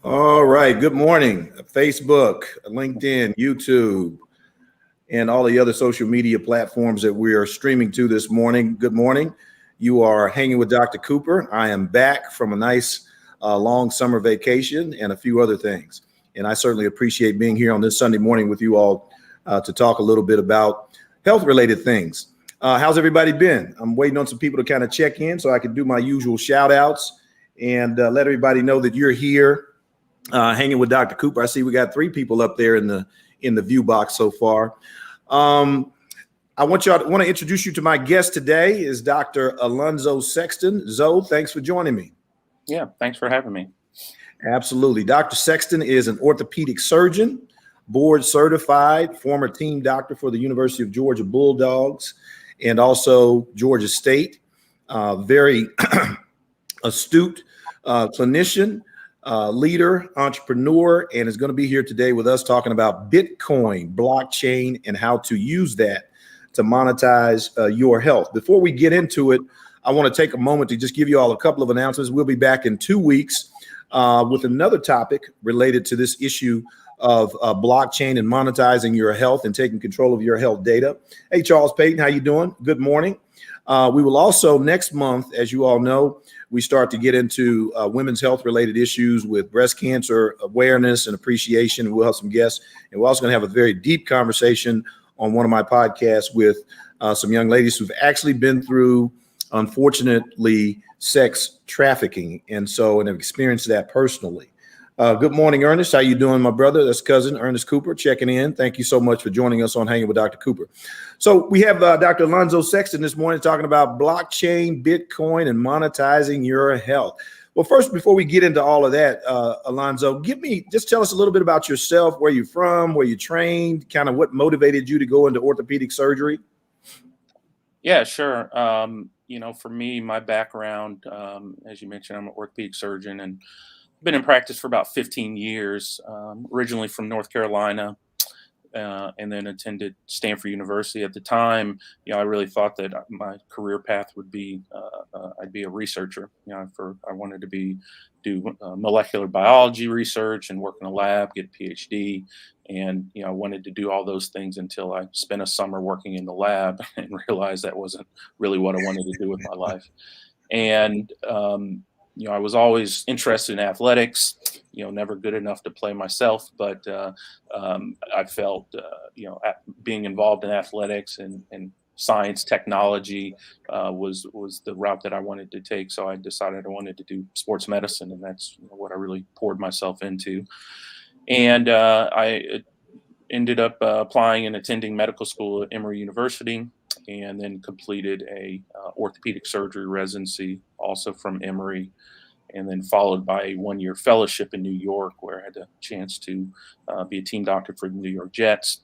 All right. Good morning. Facebook, LinkedIn, YouTube, and all the other social media platforms that we are streaming to this morning. Good morning. You are hanging with Dr. Cooper. I am back from a nice long summer vacation and a few other things. And I certainly appreciate being here on this Sunday morning with you all to talk a little bit about health related things. How's everybody been? I'm waiting on some people to kind of check in so I can do my usual shout outs and let everybody know that you're here hanging with Dr. Cooper. I see we got 3 people up there in the view box so far. I want to introduce you to my guest today is Dr. Alonzo Sexton. Zoe, thanks for joining me. Yeah, thanks for having me. Absolutely. Dr. Sexton is an orthopedic surgeon, board certified, former team doctor for the University of Georgia Bulldogs and also Georgia State. Very astute clinician, leader, entrepreneur, and is going to be here today with us talking about Bitcoin, blockchain, and how to use that to monetize your health. Before we get into it, I want to take a moment to just give you all a couple of announcements. We'll be back in 2 weeks with another topic related to this issue of blockchain and monetizing your health and taking control of your health data. Hey, Charles Payton, how you doing? Good morning. We will also next month, as you all know, we start to get into women's health related issues with breast cancer awareness and appreciation. We'll have some guests, and we're also going to have a very deep conversation on one of my podcasts with some young ladies who've actually been through, unfortunately, sex trafficking, and have experienced that personally. Good morning, Ernest. How you doing, my brother? That's cousin Ernest Cooper checking in. Thank you so much for joining us on Hanging with Dr. Cooper. So we have Dr. Alonzo Sexton this morning talking about blockchain, Bitcoin, and monetizing your health. Well, first, before we get into all of that, Alonzo, just tell us a little bit about yourself, where you're from, where you trained, kind of what motivated you to go into orthopedic surgery. Yeah, sure. For me, my background, as you mentioned, I'm an orthopedic surgeon and been in practice for about 15 years, originally from North Carolina, and then attended Stanford University. At the time, I really thought that my career path would be, I'd be a researcher. I wanted to do molecular biology research and work in a lab, get a PhD. And, I wanted to do all those things until I spent a summer working in the lab and realized that wasn't really what I wanted to do with my life. And, I was always interested in athletics, never good enough to play myself, but I felt, being involved in athletics and science, technology was the route that I wanted to take. So I decided I wanted to do sports medicine, and that's what I really poured myself into. And I ended up applying and attending medical school at Emory University, and then completed a orthopedic surgery residency also from Emory, and then followed by a 1-year fellowship in New York, where I had a chance to be a team doctor for the New York Jets,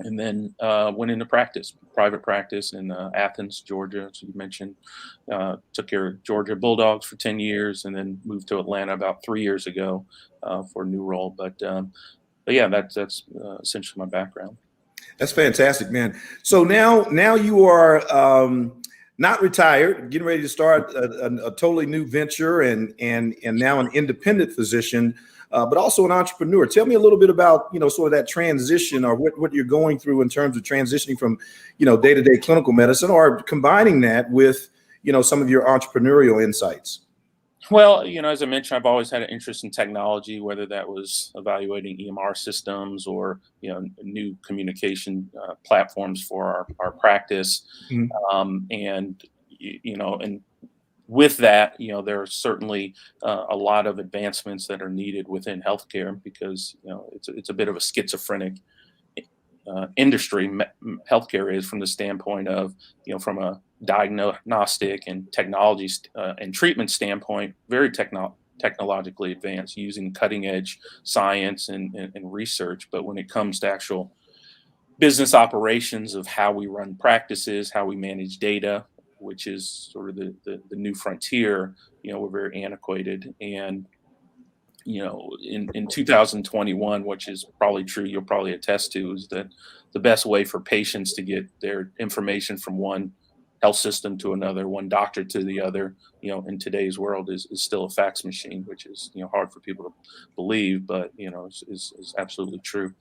and then went into private practice in Athens, Georgia, as you mentioned. Took care of Georgia Bulldogs for 10 years, and then moved to Atlanta about 3 years ago for a new role. But yeah, that's essentially my background. That's fantastic, man. So now you are not retired, getting ready to start a totally new venture, and now an independent physician, but also an entrepreneur. Tell me a little bit about sort of that transition, or what you're going through in terms of transitioning from day-to-day clinical medicine, or combining that with some of your entrepreneurial insights. Well, as I mentioned, I've always had an interest in technology, whether that was evaluating EMR systems or, new communication platforms for our practice. Mm-hmm. And with that, there are certainly a lot of advancements that are needed within healthcare, because, it's a bit of a schizophrenic industry. Healthcare is, from the standpoint of, from a diagnostic and technology and treatment standpoint, very technologically advanced, using cutting edge science and research. But when it comes to actual business operations of how we run practices, how we manage data, which is sort of the new frontier, we're very antiquated. And in 2021, which is probably true, you'll probably attest to, is that the best way for patients to get their information from one health system to another, one doctor to the other, in today's world is still a fax machine, which is, hard for people to believe, but, is absolutely true.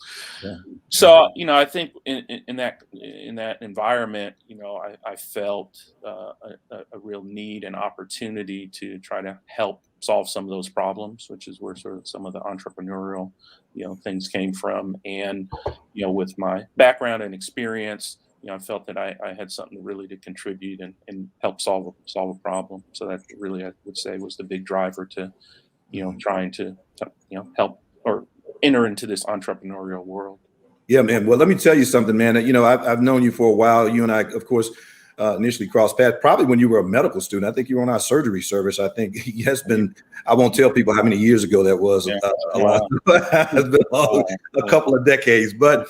Yeah. So, I think in that environment, I felt a real need and opportunity to try to help solve some of those problems, which is where sort of some of the entrepreneurial, things came from. And, with my background and experience, I felt that I had something really to contribute and help solve a problem. So that really, I would say, was the big driver to, trying to help or enter into this entrepreneurial world. Yeah, man. Well, let me tell you something, man. I've known you for a while. You and I, of course, initially crossed paths probably when you were a medical student. I think you were on our surgery service. I think it has been, I won't tell people how many years ago that was, Yeah. a lot. It's been a couple of decades. But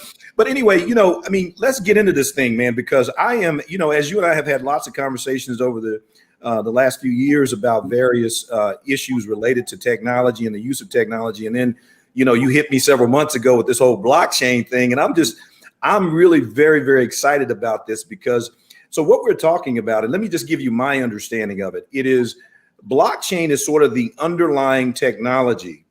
anyway, I mean, let's get into this thing, man, because I am, as you and I have had lots of conversations over the last few years about various issues related to technology and the use of technology. And then, you hit me several months ago with this whole blockchain thing. And I'm really very, very excited about this because, so what we're talking about, and let me just give you my understanding of it. It is, blockchain is sort of the underlying technology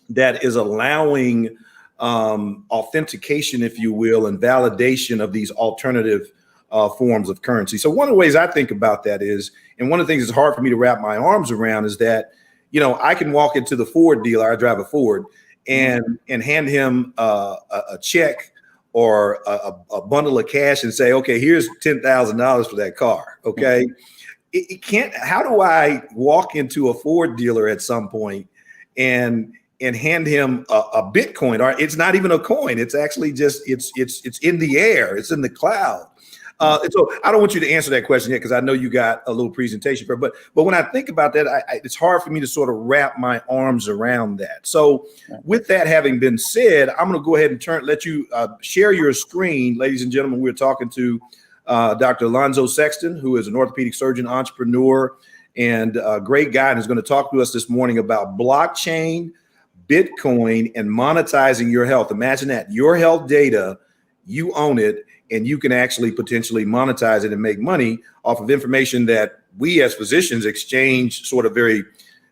that is allowing authentication, if you will, and validation of these alternative forms of currency. So one of the ways I think about that is, and one of the things that's hard for me to wrap my arms around is that, I can walk into the Ford dealer, I drive a Ford, and hand him a check or a bundle of cash and say, okay, here's $10,000 for that car. Okay. It can't, how do I walk into a Ford dealer at some point and hand him a Bitcoin? Or it's not even a coin. It's actually just, it's in the air. It's in the cloud. And so I don't want you to answer that question yet, because I know you got a little presentation for it. But when I think about that, it's hard for me to sort of wrap my arms around that. So with that having been said, I'm going to go ahead and let you share your screen, ladies and gentlemen. We're talking to Dr. Alonzo Sexton, who is an orthopedic surgeon, entrepreneur, and a great guy, and is going to talk to us this morning about blockchain, Bitcoin, and monetizing your health. Imagine that, your health data, you own it, and you can actually potentially monetize it and make money off of information that we as physicians exchange sort of very,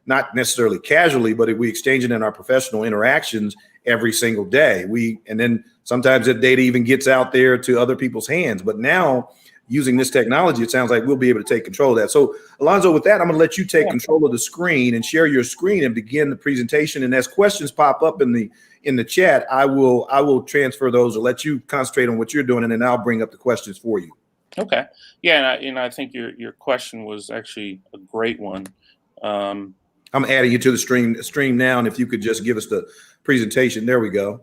not necessarily casually, but we exchange it in our professional interactions every single day. And then sometimes that data even gets out there to other people's hands. But now, using this technology, it sounds like we'll be able to take control of that. So Alonzo, with that, I'm going to let you take control of the screen and share your screen and begin the presentation. And as questions pop up in the chat, I will transfer those or let you concentrate on what you're doing, and then I'll bring up the questions for you. Okay. Yeah, and I think your question was actually a great one. I'm adding you to the stream now, and if you could just give us the presentation. There we go.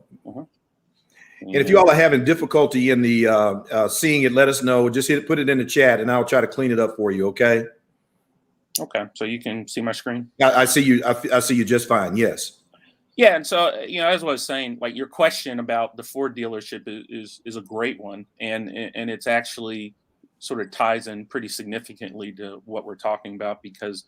And if you all are having difficulty in the seeing it, let us know. Just put it in the chat, and I'll try to clean it up for you. Okay. Okay. So you can see my screen. I see you. I see you just fine. Yes. Yeah, and so as I was saying, like, your question about the Ford dealership is a great one, and it's actually sort of ties in pretty significantly to what we're talking about, because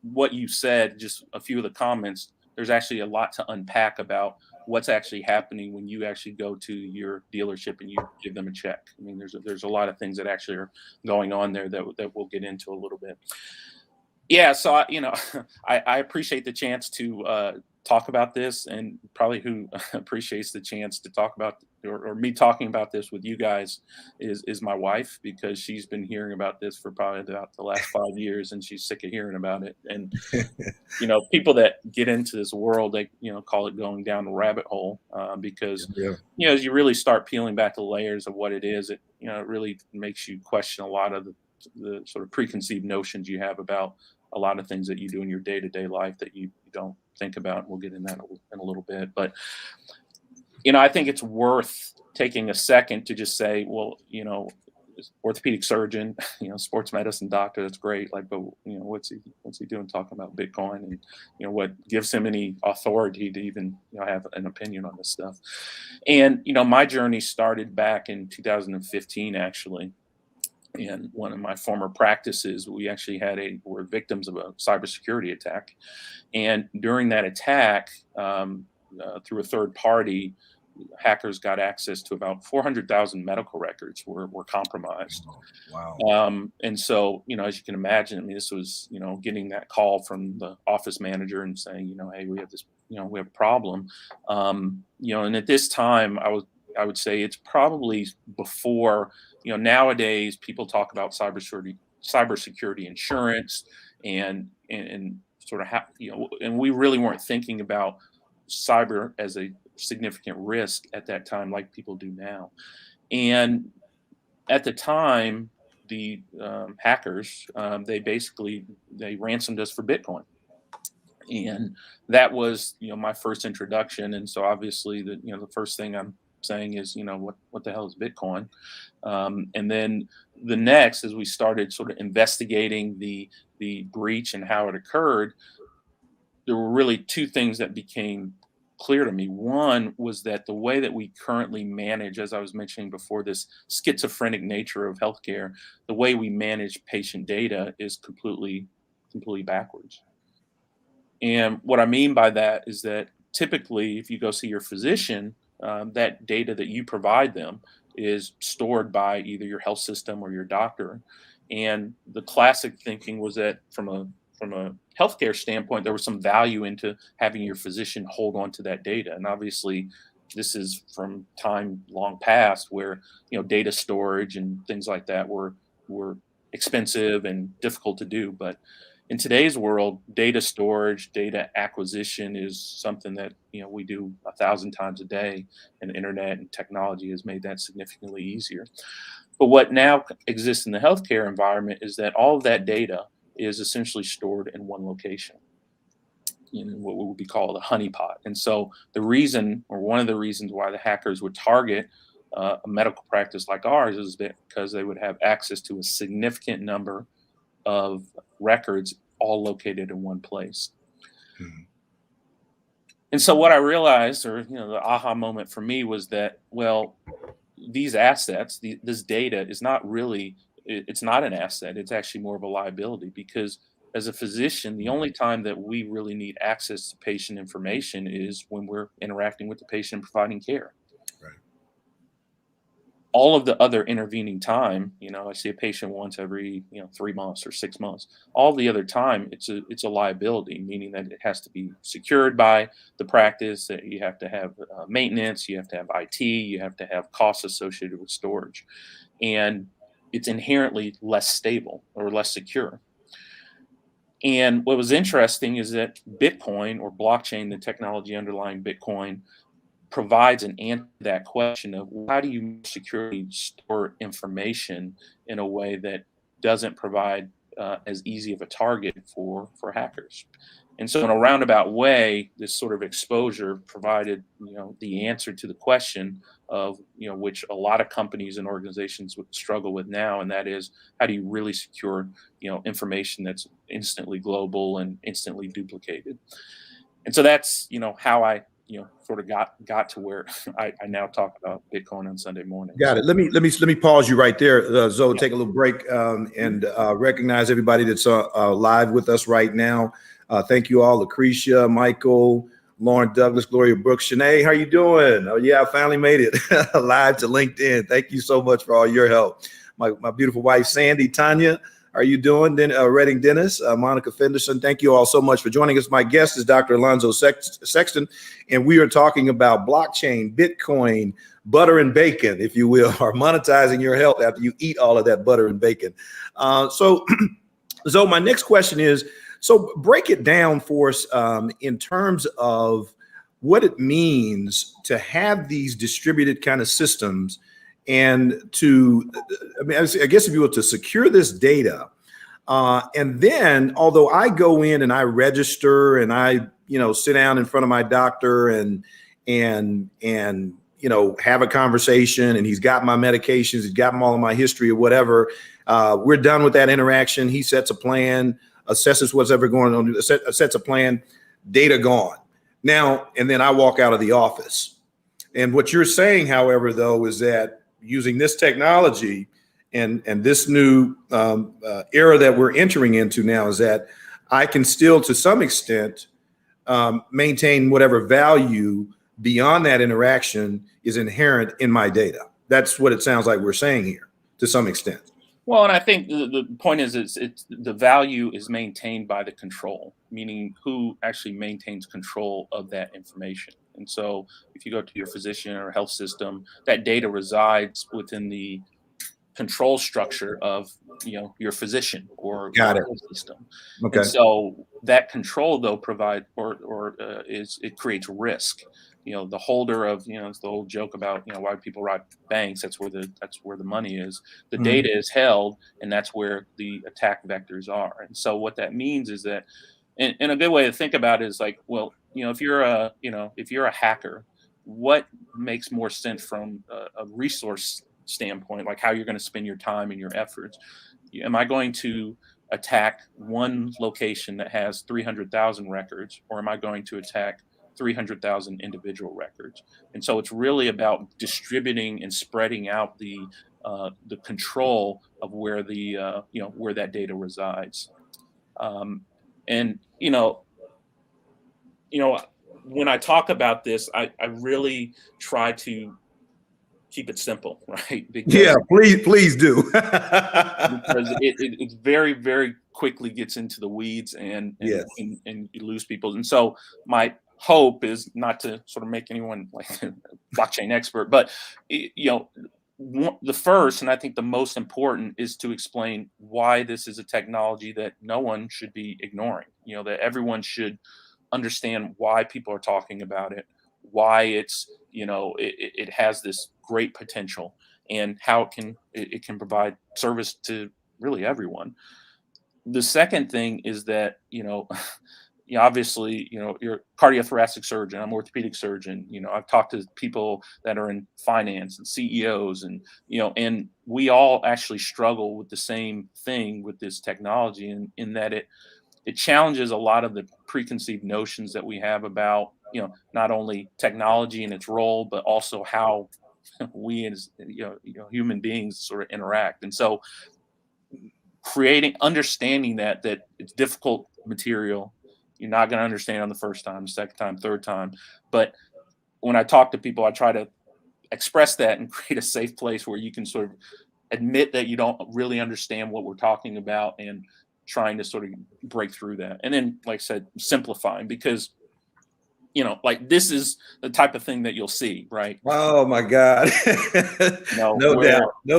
what you said, just a few of the comments, there's actually a lot to unpack about what's actually happening when you actually go to your dealership and you give them a check. I mean, there's a lot of things that actually are going on there that we'll get into a little bit. Yeah, so I appreciate the chance to talk about this, and probably who appreciates the chance to talk about, or me talking about this with you guys, is my wife, because she's been hearing about this for probably about the last 5 years, and she's sick of hearing about it. And people that get into this world, they call it going down the rabbit hole, because as you really start peeling back the layers of what it is, it it really makes you question a lot of the sort of preconceived notions you have about a lot of things that you do in your day-to-day life that you don't think about. We'll get in that in a little bit, but I think it's worth taking a second to just say, well, orthopedic surgeon, sports medicine doctor, that's great. Like, but what's he doing talking about Bitcoin, and what gives him any authority to even have an opinion on this stuff? And my journey started back in 2015, actually. In one of my former practices, we actually were victims of a cybersecurity attack. And during that attack, through a third party, hackers got access to about 400,000 medical records were compromised. Wow. And so, as you can imagine, I mean, this was, getting that call from the office manager and saying, hey, we have this, we have a problem. And at this time, I would say it's probably before, nowadays people talk about cybersecurity insurance and sort of and we really weren't thinking about cyber as a significant risk at that time like people do now. And at the time, the hackers, they ransomed us for Bitcoin. And that was, my first introduction. And so obviously the first thing I'm saying is, what the hell is Bitcoin? And then the next, as we started sort of investigating the breach and how it occurred, there were really two things that became clear to me. One was that the way that we currently manage, as I was mentioning before, this schizophrenic nature of healthcare, the way we manage patient data is completely backwards. And what I mean by that is that typically, if you go see your physician, that data that you provide them is stored by either your health system or your doctor. And the classic thinking was that from a healthcare standpoint, there was some value into having your physician hold on to that data. And obviously, this is from time long past where data storage and things like that were expensive and difficult to do. But in today's world, data storage, data acquisition is something that we do 1,000 times a day, and the internet and technology has made that significantly easier. But what now exists in the healthcare environment is that all of that data is essentially stored in one location, in what would be called a honeypot. And so the reason, or one of the reasons why the hackers would target a medical practice like ours is because they would have access to a significant number of records all located in one place. Mhm. And so what I realized, or the aha moment for me, was that, well, these assets, this data is not really, it's not an asset. It's actually more of a liability, because as a physician, the only time that we really need access to patient information is when we're interacting with the patient and providing care. Right. All of the other intervening time, I see a patient once every 3 months or 6 months. All the other time, it's a liability, meaning that it has to be secured by the practice. That you have to have maintenance, you have to have IT, you have to have costs associated with storage, and it's inherently less stable or less secure. And what was interesting is that Bitcoin, or blockchain, the technology underlying Bitcoin, provides an answer to that question of how do you securely store information in a way that doesn't provide as easy of a target for hackers. And so in a roundabout way, this sort of exposure provided the answer to the question of which a lot of companies and organizations would struggle with now, and that is, how do you really secure information that's instantly global and instantly duplicated. And so that's how I sort of got to where I now talk about Bitcoin on Sunday mornings. Got it. Let me pause you right there, Zoe. Yeah. Take a little break and recognize everybody that's live with us right now. Thank you all, Lucretia, Michael, Lauren Douglas, Gloria Brooks, Shanae. How you doing? Oh yeah, I finally made it live to LinkedIn. Thank you so much for all your help. My beautiful wife, Sandy, Tanya. How are you doing? Then Redding Dennis, Monica Fenderson. Thank you all so much for joining us. My guest is Dr. Alonzo Sexton, and we are talking about blockchain, Bitcoin, butter and bacon, if you will, or monetizing your health after you eat all of that butter and bacon. So my next question is, so break it down for us in terms of what it means to have these distributed kind of systems, and to, I guess if you will, to secure this data. And then, although I go in and I register and I, sit down in front of my doctor and have a conversation, and he's got my medications, he's got all of my history or whatever. We're done with that interaction. He sets a plan, assesses what's ever going on, sets a plan, data gone. Now, and then I walk out of the office. And what you're saying, however, though, is that using this technology and this new era that we're entering into now, is that I can still, to some extent, maintain whatever value beyond that interaction is inherent in my data. That's what it sounds like we're saying here to some extent. Well, and I think the point is, it's the value is maintained by the control, meaning who actually maintains control of that information. And so if you go to your physician or health system, that data resides within the control structure of your physician or Got it. health system. Okay. And so that control though it creates risk. The holder of it's the old joke about why people rob banks. That's where the money is. The data is held, and that's where the attack vectors are. And so what that means is that, and a good way to think about it is like, well, if you're a hacker, what makes more sense from a resource standpoint, like how you're going to spend your time and your efforts? Am I going to attack one location that has 300,000 records, or am I going to attack 300,000 individual records? And so it's really about distributing and spreading out the control of where where that data resides. And when I talk about this, I really try to keep it simple, right? Because, please do. Because it very, very quickly gets into the weeds and you lose people. And so my hope is not to sort of make anyone like a blockchain expert, but the first, and I think the most important, is to explain why this is a technology that no one should be ignoring. That everyone should understand why people are talking about it, why it's it has this great potential, and how it can provide service to really everyone. The second thing is that obviously you're a cardiothoracic surgeon, I'm an orthopedic surgeon. I've talked to people that are in finance and CEOs, and and we all actually struggle with the same thing with this technology, in that it challenges a lot of the preconceived notions that we have about not only technology and its role, but also how we as human beings sort of interact. And so understanding that it's difficult material, you're not going to understand on the first time, second time, third time. But when I talk to people, I try to express that and create a safe place where you can sort of admit that you don't really understand what we're talking about, and trying to sort of break through that. And then, like I said, simplifying, because like this is the type of thing that you'll see, right? Oh my God. No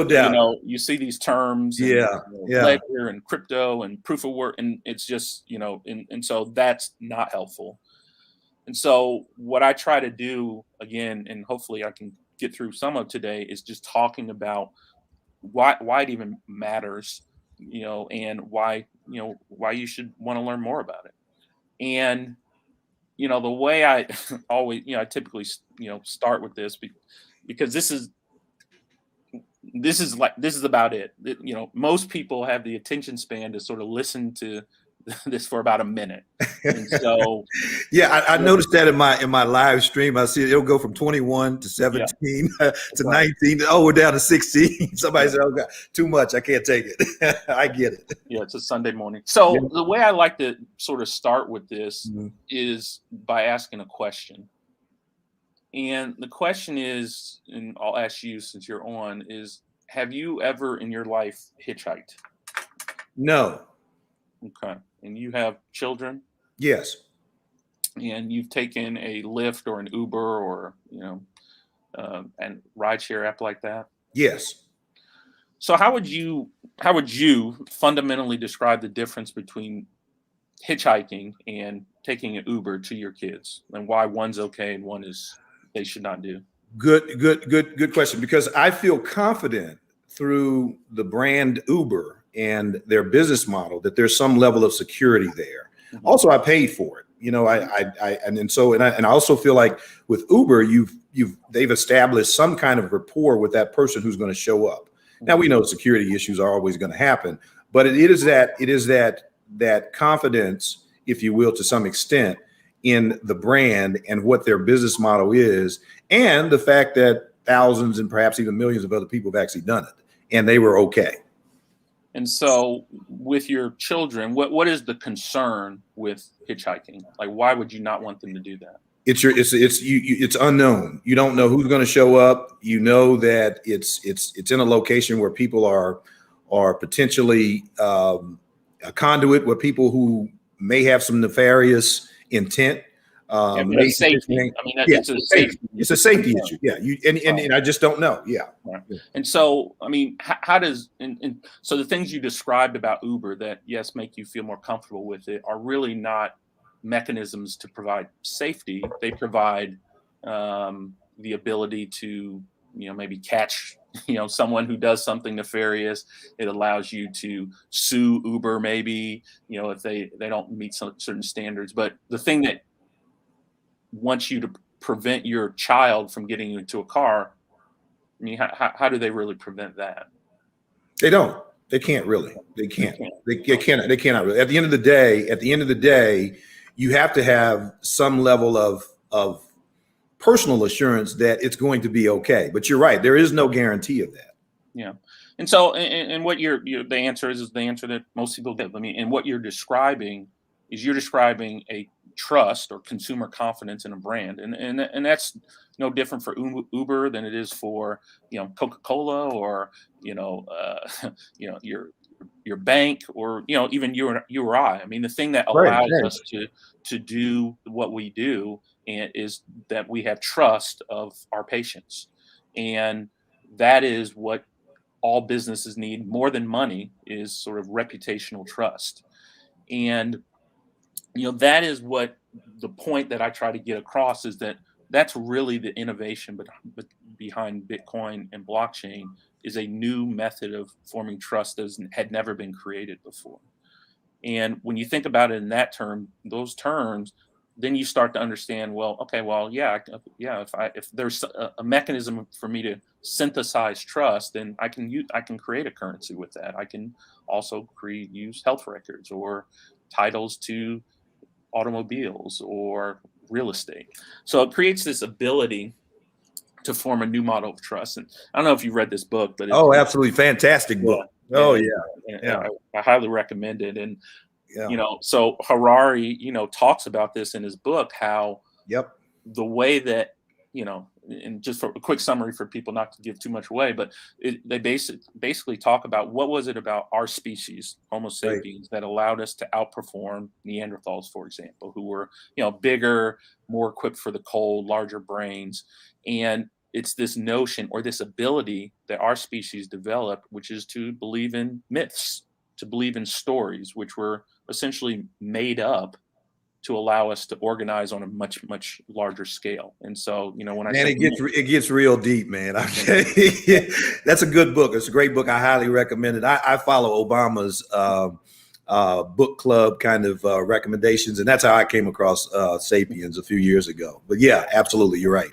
doubt. You see these terms, and, ledger and crypto and proof of work, and it's just, and so that's not helpful. And so what I try to do, again, and hopefully I can get through some of today, is just talking about why it even matters, and why you should want to learn more about it. And the way I always, I typically, start with this, because this is about it. Most people have the attention span to sort of listen to this for about a minute. And so I noticed that in my live stream. I see it'll go from 21 to 17 to 19. Oh, we're down to 16. Somebody said, "Oh God, too much. I can't take it." I get it. Yeah, it's a Sunday morning. So the way I like to sort of start with this is by asking a question. And the question is, and I'll ask you since you're on, is, have you ever in your life hitchhiked? No. Okay. And you have children? Yes. And you've taken a Lyft or an Uber or, and rideshare app like that? Yes. So how would you fundamentally describe the difference between hitchhiking and taking an Uber to your kids, and why one's okay and one is they should not do? Good question, because I feel confident through the brand Uber and their business model that there's some level of security there. Mm-hmm. Also, I paid for it. I also feel like with Uber, they've established some kind of rapport with that person who's going to show up. Mm-hmm. Now we know security issues are always going to happen, but it is that confidence, if you will, to some extent, in the brand and what their business model is, and the fact that thousands and perhaps even millions of other people have actually done it, and they were okay. And so with your children, what is the concern with hitchhiking? Like, why would you not want them to do that? it's unknown. You don't know who's going to show up. You know that it's in a location where people are potentially a conduit, where people who may have some nefarious intent. Yeah, but it's safety. I mean, Yeah, it's a safety. it's a safety issue. Yeah, and I just don't know. Yeah. Right. And so, I mean, how does and so the things you described about Uber that yes make you feel more comfortable with it are really not mechanisms to provide safety. They provide the ability to maybe catch someone who does something nefarious. It allows you to sue Uber maybe if they don't meet some certain standards. But the thing that wants you to prevent your child from getting into a car. I mean, how do they really prevent that? They don't. They can't really. They can't. They cannot. They cannot really. At the end of the day, you have to have some level of personal assurance that it's going to be okay. But you're right. There is no guarantee of that. Yeah. And so, and what the answer is the answer that most people give. I mean, and what you're describing a trust or consumer confidence in a brand, and that's no different for Uber than it is for Coca-Cola or your bank or even you or I. I mean, the thing that allows us to do what we do is that we have trust of our patients, and that is what all businesses need more than money is sort of reputational trust. And that is what the point that I try to get across is that that's really the innovation behind Bitcoin and blockchain is a new method of forming trust that had never been created before. And when you think about it in those terms, then you start to understand, well, okay, well, yeah, if there's a mechanism for me to synthesize trust, then I can create a currency with that. I can also use health records or titles to automobiles or real estate. So it creates this ability to form a new model of trust. And I don't know if you read this book, but absolutely fantastic book. I highly recommend it. And so Harari, talks about this in his book, how the way that, and just for a quick summary for people not to give too much away, but they basically talk about what was it about our species, Homo sapiens, that allowed us to outperform Neanderthals, for example, who were, bigger, more equipped for the cold, larger brains. And it's this notion or this ability that our species developed, which is to believe in myths, to believe in stories, which were essentially made up to allow us to organize on a much, much larger scale. And so, when it gets real deep, man. Okay. That's a good book. It's a great book. I highly recommend it. I follow Obama's book club kind of recommendations, and that's how I came across Sapiens a few years ago. But yeah, absolutely, you're right.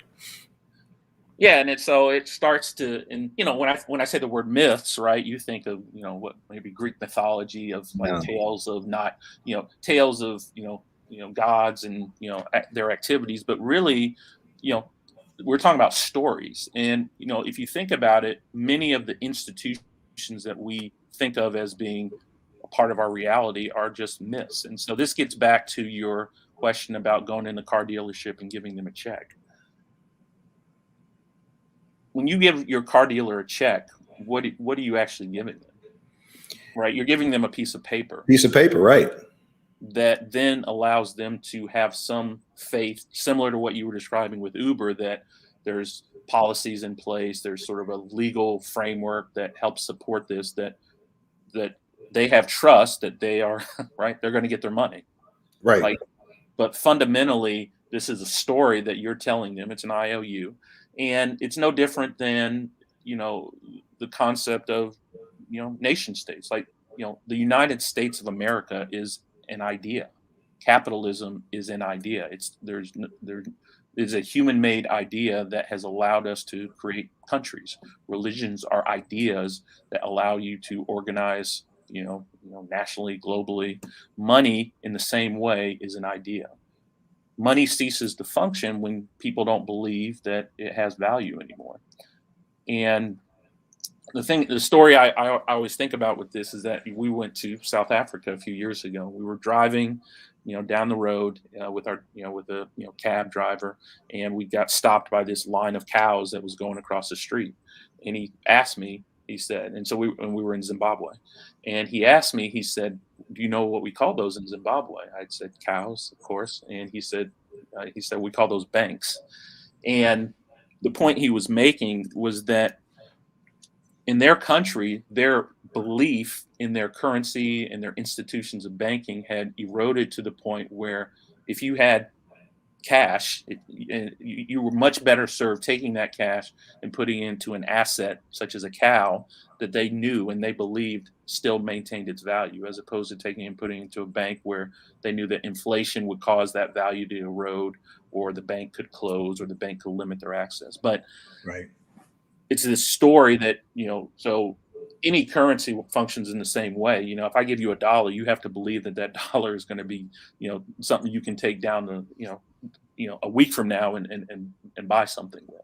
Yeah, and it starts to, and when I say the word myths, right, you think of what maybe Greek mythology of tales of gods and their activities, but really, we're talking about stories. And if you think about it, many of the institutions that we think of as being a part of our reality are just myths. And so this gets back to your question about going in the car dealership and giving them a check. When you give your car dealer a check, what are you actually giving them? Right? You're giving them a piece of paper. Right. That then allows them to have some faith, similar to what you were describing with Uber, that there's policies in place, there's sort of a legal framework that helps support this, that they have trust that they are right, they're going to get their money. Right. But fundamentally, this is a story that you're telling them. It's an IOU. And it's no different than, the concept of, nation states. Like, the United States of America is an idea. Capitalism is an idea. There is a human-made idea that has allowed us to create countries. Religions are ideas that allow you to organize, nationally, globally. Money, in the same way, is an idea. Money ceases to function when people don't believe that it has value anymore. And the story I always think about with this is that we went to South Africa a few years ago. We were driving down the road with our, with a, cab driver, and we got stopped by this line of cows that was going across the street. And he asked me, he said, and so we were in Zimbabwe, and he asked me, he said, "Do you know what we call those in Zimbabwe?" I said, "Cows, of course." And he said, "We call those banks." And the point he was making was that in their country, their belief in their currency and their institutions of banking had eroded to the point where if you had cash, you were much better served taking that cash and putting it into an asset such as a cow that they knew and they believed still maintained its value, as opposed to taking and putting it into a bank where they knew that inflation would cause that value to erode, or the bank could close, or the bank could limit their access. But Right. it's this story that, so any currency functions in the same way. If I give you $1, you have to believe that that dollar is going to be, something you can take down to, a week from now and buy something with.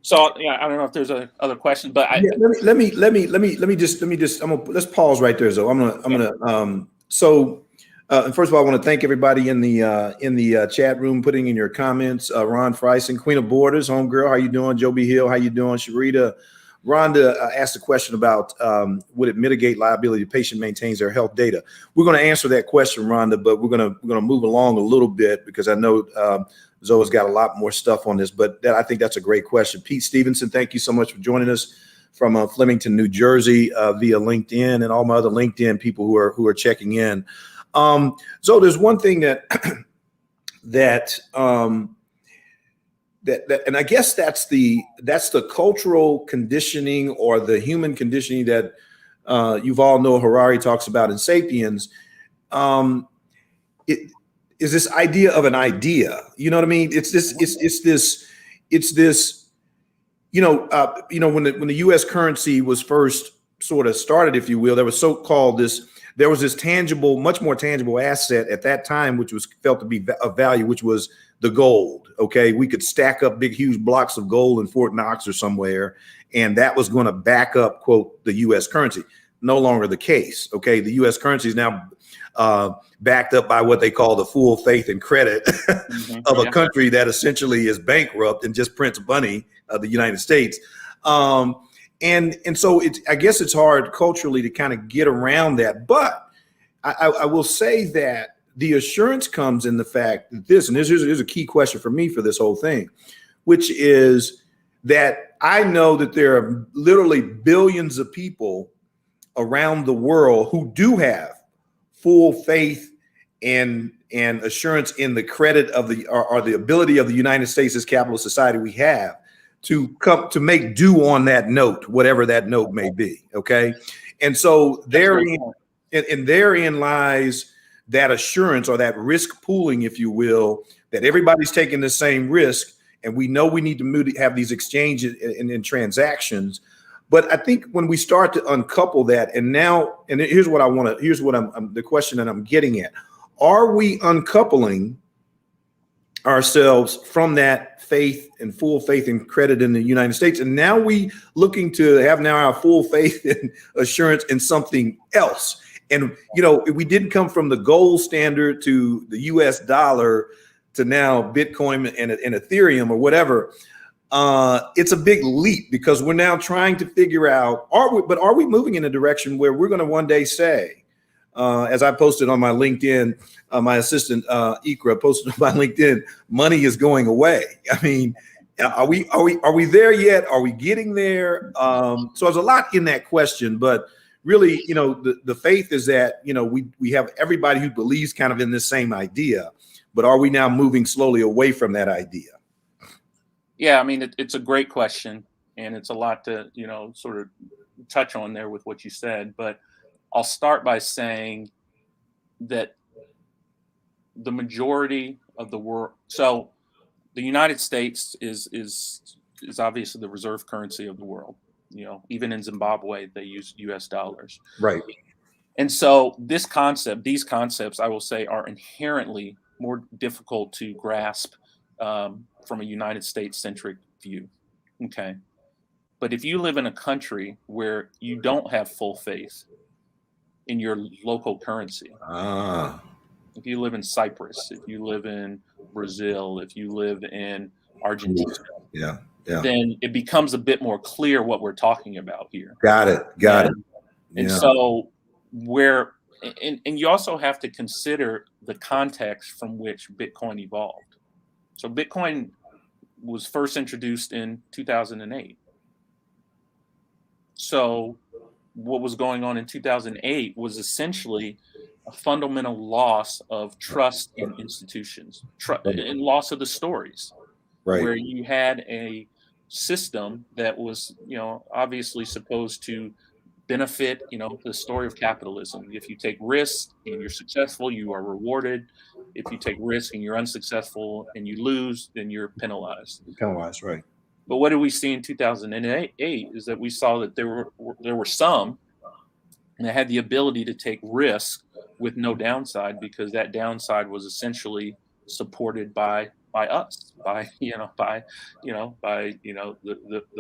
So yeah, I don't know if there's other questions, but let me just let's pause right there. So and first of all, I want to thank everybody in the chat room putting in your comments. Ron Freisen, Queen of Borders, homegirl, how you doing? Joe B. Hill, how you doing? Sharita, Rhonda asked a question about would it mitigate liability if patient maintains their health data? We're going to answer that question, Rhonda, but we're going to move along a little bit because I know Zoe's got a lot more stuff on this. But I think that's a great question. Pete Stevenson, thank you so much for joining us from Flemington, New Jersey, via LinkedIn, and all my other LinkedIn people who are checking in. So there's one thing that and I guess that's the cultural conditioning or the human conditioning that Yuval Noah Harari talks about in ¡Sapiens. It is this idea of an idea. You know what I mean? It's this. When the U.S. currency was first sort of started, if you will, there was this tangible, much more tangible asset at that time, which was felt to be of value, which was the gold. Okay, we could stack up big, huge blocks of gold in Fort Knox or somewhere, and that was going to back up, quote, the U.S. currency. No longer the case. Okay, the U.S. currency is now backed up by what they call the full faith and credit of a country that essentially is bankrupt and just prints money, the United States. And so I guess it's hard culturally to kind of get around that. But I will say that the assurance comes in the fact that here's a key question for me for this whole thing, which is that I know that there are literally billions of people around the world who do have full faith and assurance in the credit of the ability of the United States as capitalist society we have to come to make due on that note, whatever that note may be. Okay. And so therein lies that assurance, or that risk pooling, if you will, that everybody's taking the same risk. And we know we need to have these exchanges and transactions. But I think when we start to uncouple that, and here's what the question that I'm getting at. Are we uncoupling ourselves from that faith and full faith and credit in the United States? And now we looking to have now our full faith and assurance in something else. And, we didn't come from the gold standard to the US dollar to now Bitcoin and Ethereum or whatever. It's a big leap because we're now trying to figure out, are we moving in a direction where we're going to one day say, as I posted on my LinkedIn, my assistant Ikra posted on my LinkedIn, money is going away. I mean, are we there yet? Are we getting there? So there's a lot in that question, but really, the faith is that we have everybody who believes kind of in this same idea, but are we now moving slowly away from that idea? Yeah, I mean, it's a great question, and it's a lot to sort of touch on there with what you said, but I'll start by saying that the majority of the world, so the United States is obviously the reserve currency of the world. Even in Zimbabwe, they use US dollars. Right. And so these concepts, I will say, are inherently more difficult to grasp from a United States centric view. Okay. But if you live in a country where you don't have full faith in your local currency. Ah, If you live in Cyprus, if you live in Brazil, if you live in oof. Argentina, Yeah, yeah. then it becomes a bit more clear what we're talking about here. Got it. Got it. And Yeah. so where and you also have to consider the context from which Bitcoin evolved. So Bitcoin was first introduced in 2008. So what was going on in 2008 was essentially a fundamental loss of trust in institutions, and loss of the stories, Right. where you had a system that was, obviously supposed to benefit, the story of capitalism. If you take risks and you're successful, you are rewarded. If you take risks and you're unsuccessful and you lose, then you're penalized. Penalized. Right. But what did we see in 2008 is that we saw that there were some that had the ability to take risk with no downside, because that downside was essentially supported by us, by the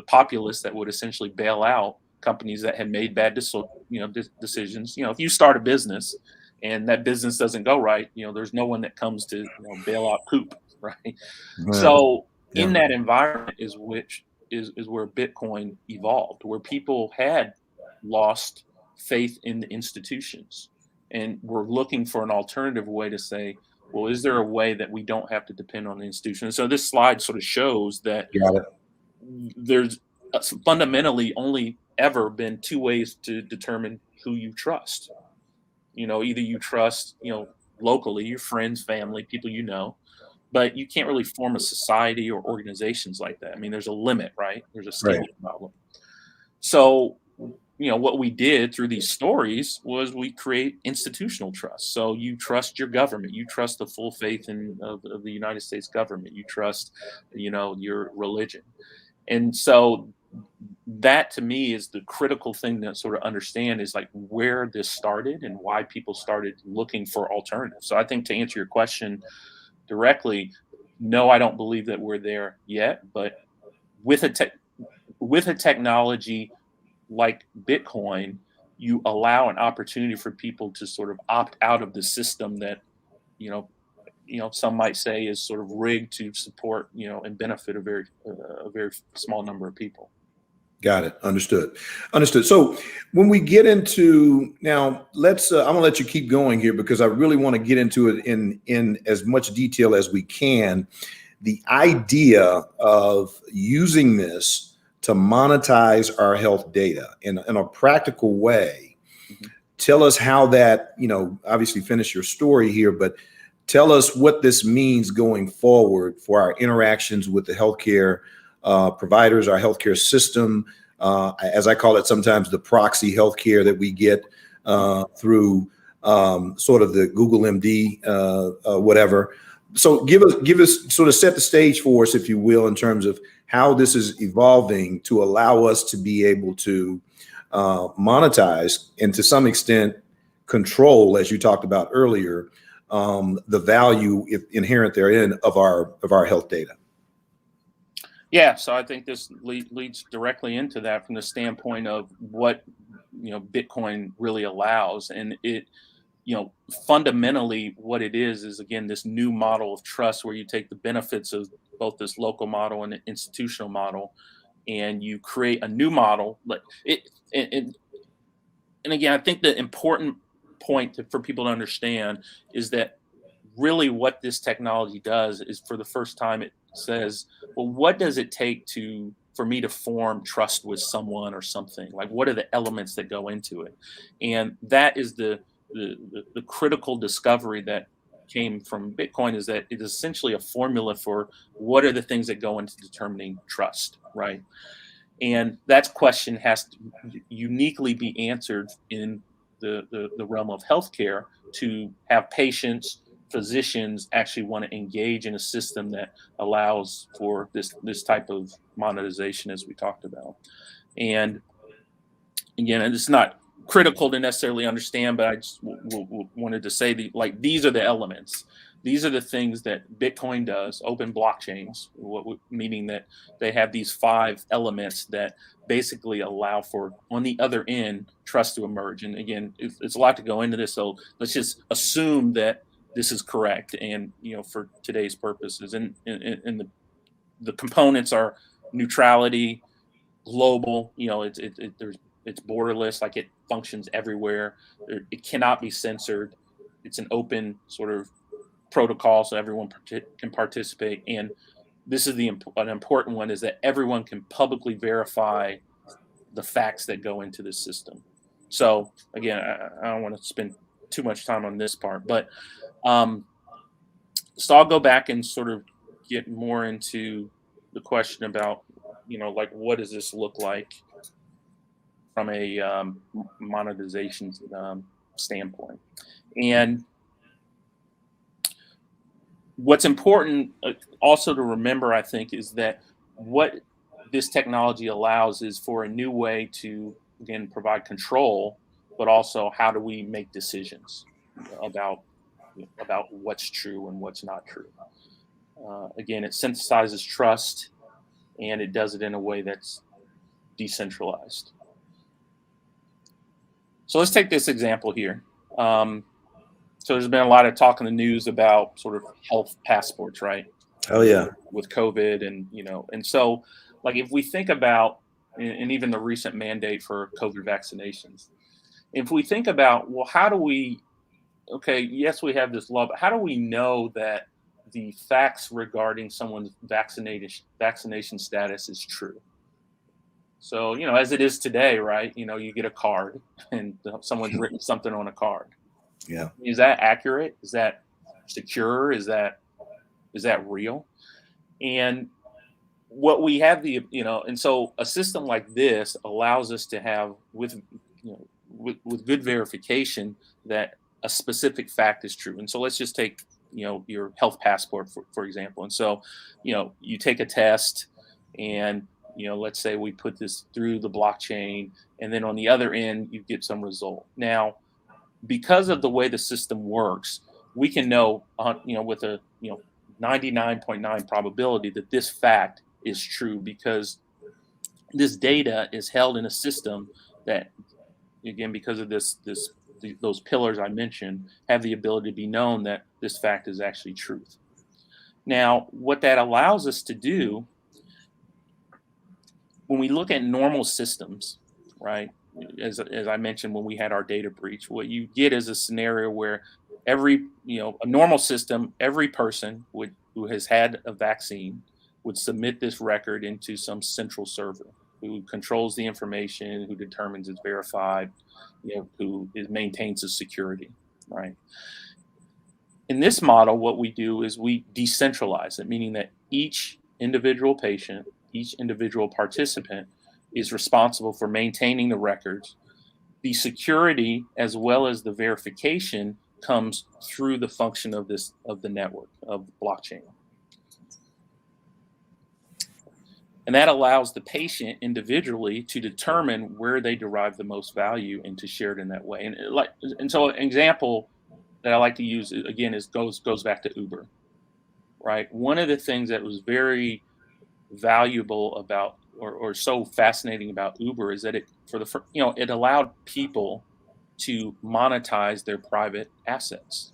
populace that would essentially bail out companies that had made bad decisions. If you start a business and that business doesn't go right, there's no one that comes to bail out poop, right? Yeah. So in Yeah. that environment is where Bitcoin evolved, where people had lost faith in the institutions and we're looking for an alternative way to say, well, is there a way that we don't have to depend on the institution? So this slide sort of shows that Got it. there's fundamentally only ever been two ways to determine who you trust. Either you trust, locally, your friends, family, people but you can't really form a society or organizations like that. I mean, there's a limit, right? There's a Right. scaling problem. So, what we did through these stories was we create institutional trust. So you trust your government, you trust the full faith of the United States government, you trust, your religion. And so that to me is the critical thing to sort of understand, is like where this started and why people started looking for alternatives. So I think, to answer your question directly, no, I don't believe that we're there yet, but with a technology like Bitcoin, you allow an opportunity for people to sort of opt out of the system that, you know, some might say is sort of rigged to support, and benefit a very small number of people. Got it. Understood. Understood. So when we get into now, I'm gonna let you keep going here because I really want to get into it in as much detail as we can. The idea of using this to monetize our health data in a practical way. Mhm. Tell us how that, obviously finish your story here, but tell us what this means going forward for our interactions with the healthcare providers, our healthcare system, as I call it sometimes, the proxy healthcare that we get through sort of the Google MD, whatever. So give us sort of set the stage for us, if you will, in terms of how this is evolving to allow us to be able to monetize and to some extent control, as you talked about earlier, the value inherent therein of our health data. Yeah, so I think this leads directly into that from the standpoint of what Bitcoin really allows, and it fundamentally what it is again this new model of trust, where you take the benefits of both this local model and the institutional model, and you create a new model. Like it, and again, I think the important point for people to understand is that really what this technology does is, for the first time, it says, well, what does it take for me to form trust with someone or something? Like, what are the elements that go into it? And that is the critical discovery that came from Bitcoin, is that it is essentially a formula for what are the things that go into determining trust, right? And that question has to uniquely be answered in the realm of healthcare, to have patients, physicians actually want to engage in a system that allows for this type of monetization, as we talked about. And again, and it's not critical to necessarily understand, but I just wanted to say these are the elements these are the things that Bitcoin does, open blockchains, meaning that they have these 5 elements that basically allow for, on the other end, trust to emerge. And again, it's a lot to go into this, so let's just assume that this is correct. And for today's purposes, and the components are neutrality, global. It's borderless, like it functions everywhere. It cannot be censored. It's an open sort of protocol, so everyone can participate. And this is an important one, is that everyone can publicly verify the facts that go into the system. So again, I don't want to spend too much time on this part, but so I'll go back and sort of get more into the question about, like, what does this look like from a monetization standpoint? And what's important also to remember, I think, is that what this technology allows is for a new way to, again, provide control, but also how do we make decisions about what's true and what's not true. Again, it synthesizes trust, and it does it in a way that's decentralized. So let's take this example here. So there's been a lot of talk in the news about sort of health passports, right? Oh yeah. With COVID, and so, like, if we think about, and even the recent mandate for COVID vaccinations, if we think about, well, how do we, okay, yes, we have this law, but how do we know that the facts regarding someone's vaccination status is true? So, as it is today, right? You get a card and someone's written something on a card. Yeah. Is that accurate? Is that secure? Is that real? And what we have and so a system like this allows us to have with good verification that a specific fact is true. And so let's just take, your health passport, for example. And so, you take a test, and, let's say we put this through the blockchain, and then on the other end, you get some result. Now, because of the way the system works, we can know, with a 99.9 probability that this fact is true, because this data is held in a system that, again, because of those pillars I mentioned, have the ability to be known that this fact is actually truth. Now, what that allows us to do, when we look at normal systems, right? As I mentioned, when we had our data breach, what you get is a scenario where a normal system, every person who has had a vaccine would submit this record into some central server who controls the information, who determines it's verified, who maintains the security, right? In this model, what we do is we decentralize it, meaning that each individual patient, each individual participant is responsible for maintaining the records. The security as well as the verification comes through the function of the network of blockchain. And that allows the patient individually to determine where they derive the most value and to share it in that way. And so an example that I like to use again goes back to Uber, right? One of the things that was very valuable about or so fascinating about Uber is that it allowed people to monetize their private assets,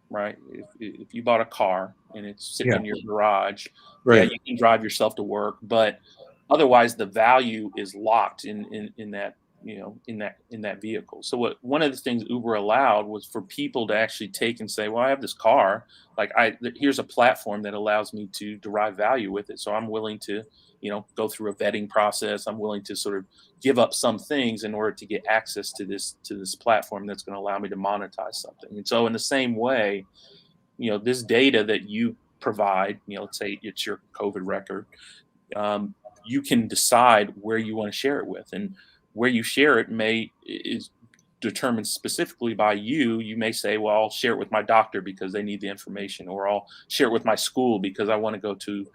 right? If you bought a car and it's sitting in your garage, right, you can drive yourself to work, but otherwise the value is locked in that in that vehicle. So one of the things Uber allowed was for people to actually take and say, well, I have this car, here's a platform that allows me to derive value with it. So I'm willing to, go through a vetting process. I'm willing to sort of give up some things in order to get access to this platform that's going to allow me to monetize something. And so in the same way, this data that you provide, let's say it's your COVID record, you can decide where you want to share it with, and where you share it is determined specifically by you. You may say, well, I'll share it with my doctor because they need the information, or I'll share it with my school because I want to go to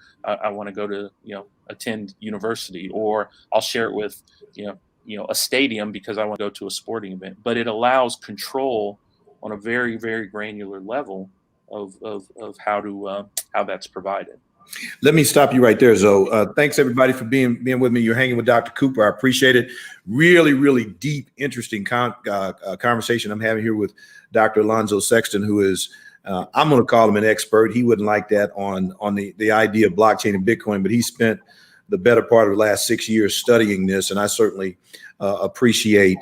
attend university, or I'll share it with a stadium because I want to go to a sporting event. But it allows control on a very, very granular level of how that's provided. Let me stop you right there, Zoe. Thanks everybody for being with me. You're hanging with Dr. Cooper. I appreciate it. Really, really deep, interesting conversation I'm having here with Dr. Alonzo Sexton, who is I'm going to call him an expert. He wouldn't like that on the idea of blockchain and Bitcoin, but he spent the better part of the last 6 years studying this, and I certainly appreciate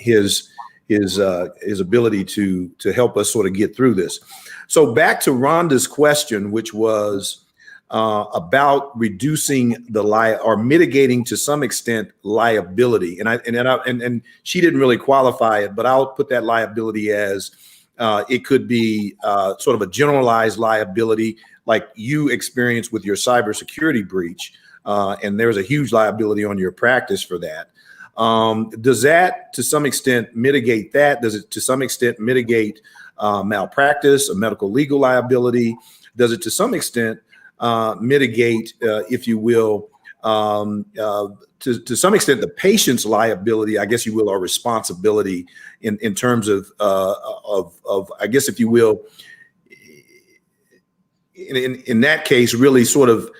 his ability to help us sort of get through this. So back to Rhonda's question, which was about reducing or mitigating to some extent liability, and she didn't really qualify it, but I'll put that liability as it could be sort of a generalized liability, like you experienced with your cybersecurity breach, and there's a huge liability on your practice for that. Does that to some extent mitigate that? Does it to some extent mitigate malpractice, a medical legal liability? Does it to some extent mitigate, if you will, to some extent, the patient's liability, I guess you will, or responsibility in terms of I guess, if you will, in that case, really sort of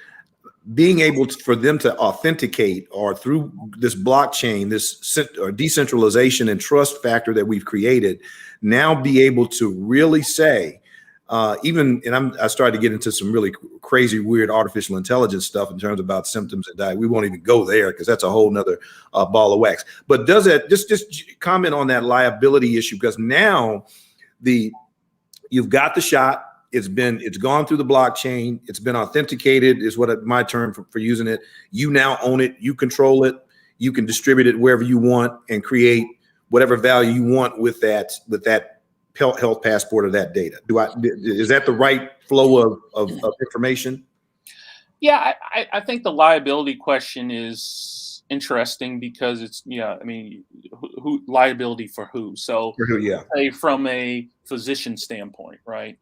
being able for them to authenticate, or through this blockchain, this or decentralization and trust factor that we've created, now be able to really say, I started to get into some really crazy, weird artificial intelligence stuff in terms about symptoms and diet. We won't even go there because that's a whole nother ball of wax. But does that just comment on that liability issue? Because now you've got the shot. It's gone through the blockchain. It's been authenticated, is what my term for using it. You now own it. You control it. You can distribute it wherever you want and create whatever value you want with that health passport of that data. Is that the right flow of information? Yeah, I think the liability question is interesting because it's, I mean, who liability for who? So For who, yeah. Say from a physician standpoint, right?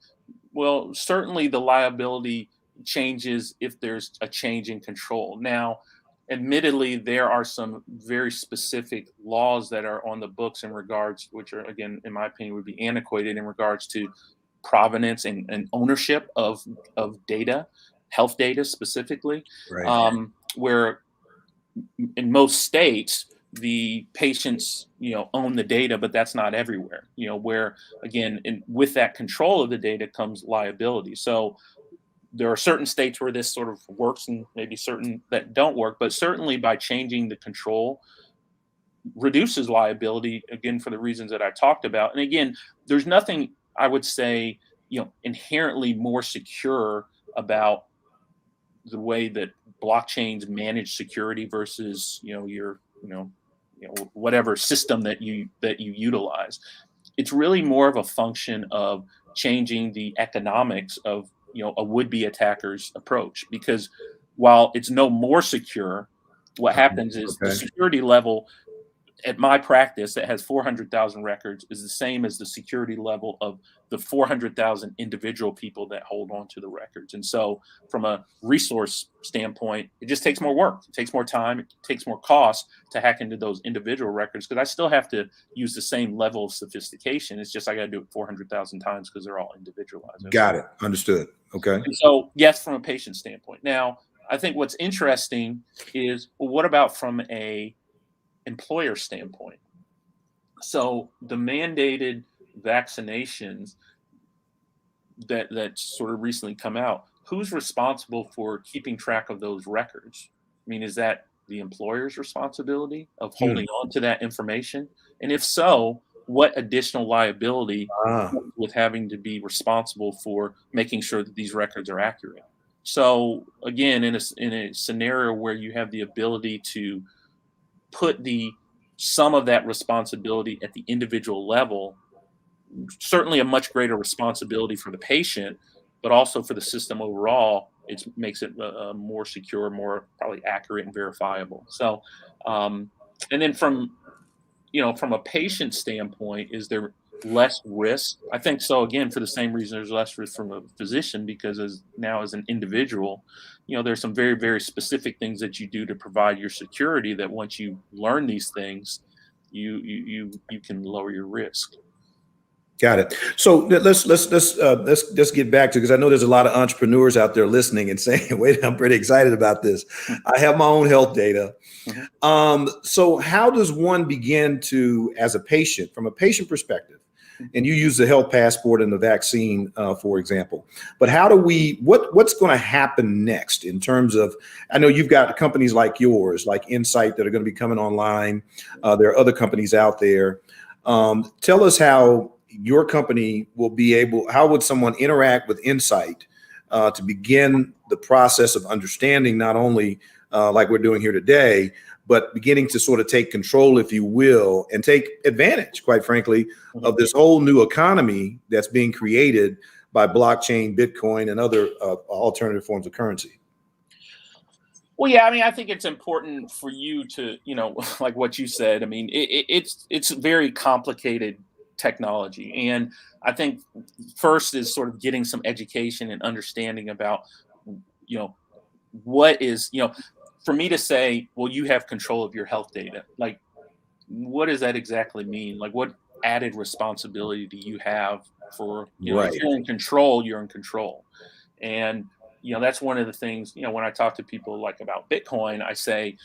Well, certainly the liability changes if there's a change in control. Now, admittedly, there are some very specific laws that are on the books in regards, which are, again, in my opinion, would be antiquated in regards to provenance and ownership of data, health data specifically, Right. where in most states, the patients, own the data, but that's not everywhere, where again, with that control of the data comes liability. So there are certain states where this sort of works and maybe certain that don't work, but certainly by changing the control reduces liability, again, for the reasons that I talked about. And again, there's nothing I would say, inherently more secure about the way that blockchains manage security versus, your, whatever system that you utilize. It's really more of a function of changing the economics of, a would-be attacker's approach, because while it's no more secure, what happens is the security level at my practice that has 400,000 records is the same as the security level of the 400,000 individual people that hold on to the records. And so from a resource standpoint, it just takes more work. It takes more time. It takes more cost to hack into those individual records, because I still have to use the same level of sophistication. It's just I got to do it 400,000 times because they're all individualized. Got it. Understood. Okay. And so, yes, from a patient standpoint. Now, I think what's interesting is, well, what about from a employer standpoint? So the mandated vaccinations that sort of recently come out, who's responsible for keeping track of those records? I mean, is that the employer's responsibility of holding on to that information? And if so, what additional liability with having to be responsible for making sure that these records are accurate? So again, in a scenario where you have the ability to put some of that responsibility at the individual level, certainly a much greater responsibility for the patient, but also for the system overall, it makes it more secure, more probably accurate and verifiable. So, and then from a patient standpoint, is there less risk? I think so. Again, for the same reason, there's less risk from a physician, because as an individual, there's some very, very specific things that you do to provide your security that once you learn these things, you can lower your risk. Got it. So let's get back to, because I know there's a lot of entrepreneurs out there listening and saying, "Wait, I'm pretty excited about this. I have my own health data." So how does one begin to, as a patient, from a patient perspective, and you use the health passport and the vaccine, for example, but how do we, what's going to happen next in terms of, I know you've got companies like yours, like Insight, that are going to be coming online. There are other companies out there. Tell us how your company will be able, how would someone interact with Insight to begin the process of understanding, not only like we're doing here today, but beginning to sort of take control, if you will, and take advantage, quite frankly, of this whole new economy that's being created by blockchain, Bitcoin, and other alternative forms of currency? Well, yeah, I mean, I think it's important for you to, like what you said. I mean, it's very complicated technology, and I think first is sort of getting some education and understanding about, what is, for me to say, well, you have control of your health data. Like, what does that exactly mean? Like, what added responsibility do you have for, if Right. you're in control, you're in control. And, that's one of the things, when I talk to people like about Bitcoin, I say,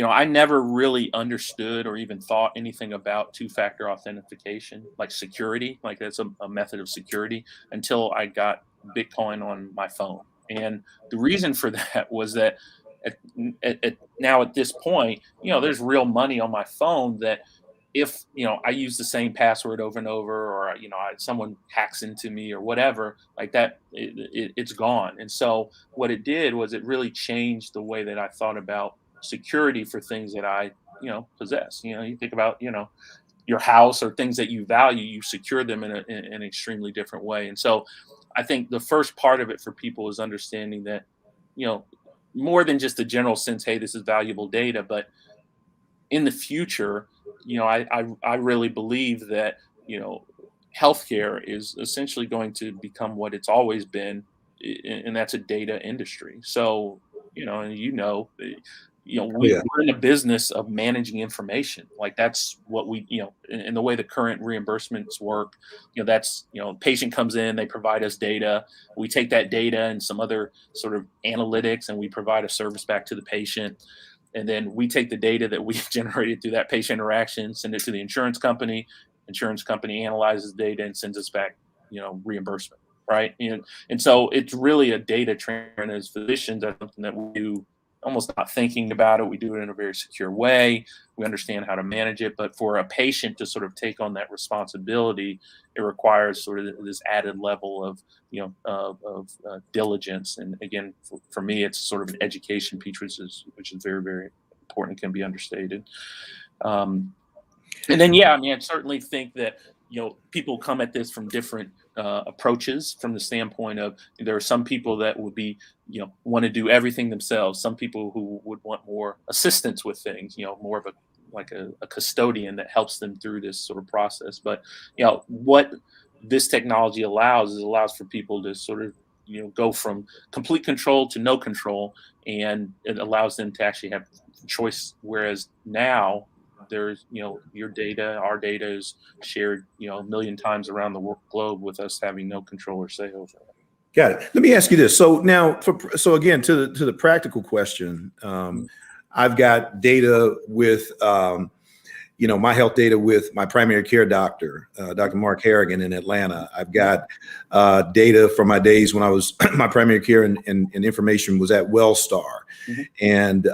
I never really understood or even thought anything about two-factor authentication, like security, like that's a method of security, until I got Bitcoin on my phone. And the reason for that was that now at this point, there's real money on my phone that if I use the same password over and over, or someone hacks into me or whatever like that, it's gone. And so what it did was it really changed the way that I thought about security for things that I possess. You think about your house or things that you value, you secure them in an extremely different way. And so I think the first part of it for people is understanding that more than just a general sense, hey, this is valuable data, but in the future, I really believe that, healthcare is essentially going to become what it's always been, and that's a data industry. So, and Yeah. we're in the business of managing information. Like that's what we, in the way the current reimbursements work, that's, patient comes in, they provide us data. We take that data and some other sort of analytics, and we provide a service back to the patient. And then we take the data that we've generated through that patient interaction, send it to the insurance company. Insurance company analyzes data and sends us back, reimbursement, right? And so it's really a data transfer. And as physicians, that's something that we do almost not thinking about it. We do it in a very secure way. We understand how to manage it. But for a patient to sort of take on that responsibility, it requires sort of this added level of, diligence. And again, for me, it's sort of an education piece, which is very, very important, can be understated. And then, yeah, I mean, I certainly think that, people come at this from different approaches, from the standpoint of there are some people that would be, want to do everything themselves. Some people who would want more assistance with things, more of a custodian that helps them through this sort of process. But, what this technology allows for people to sort of, go from complete control to no control, and it allows them to actually have choice. Whereas now, there's your data, our data is shared a million times around the globe, with us having no control or say over it. Got it. Let me ask you this. So now, so again, to the practical question, I've got data with, my health data with my primary care doctor, Dr. Mark Harrigan in Atlanta. I've got data from my days when I was my primary care and information was at Wellstar. And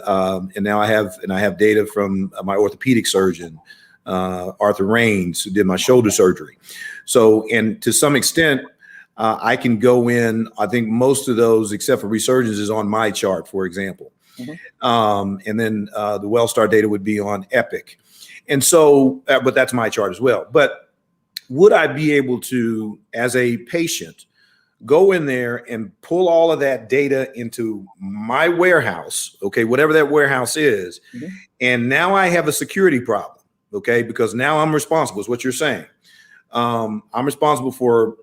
now I have data from my orthopedic surgeon, Arthur Raines, who did my shoulder surgery. So, and to some extent, I can go in, I think most of those, except for resurgence, is on my chart, for example. And then the Wellstar data would be on Epic. And so, but that's my chart as well. But would I be able to, as a patient, go in there and pull all of that data into my warehouse, okay, whatever that warehouse is, and now I have a security problem, okay, because now I'm responsible, is what you're saying. I'm responsible for,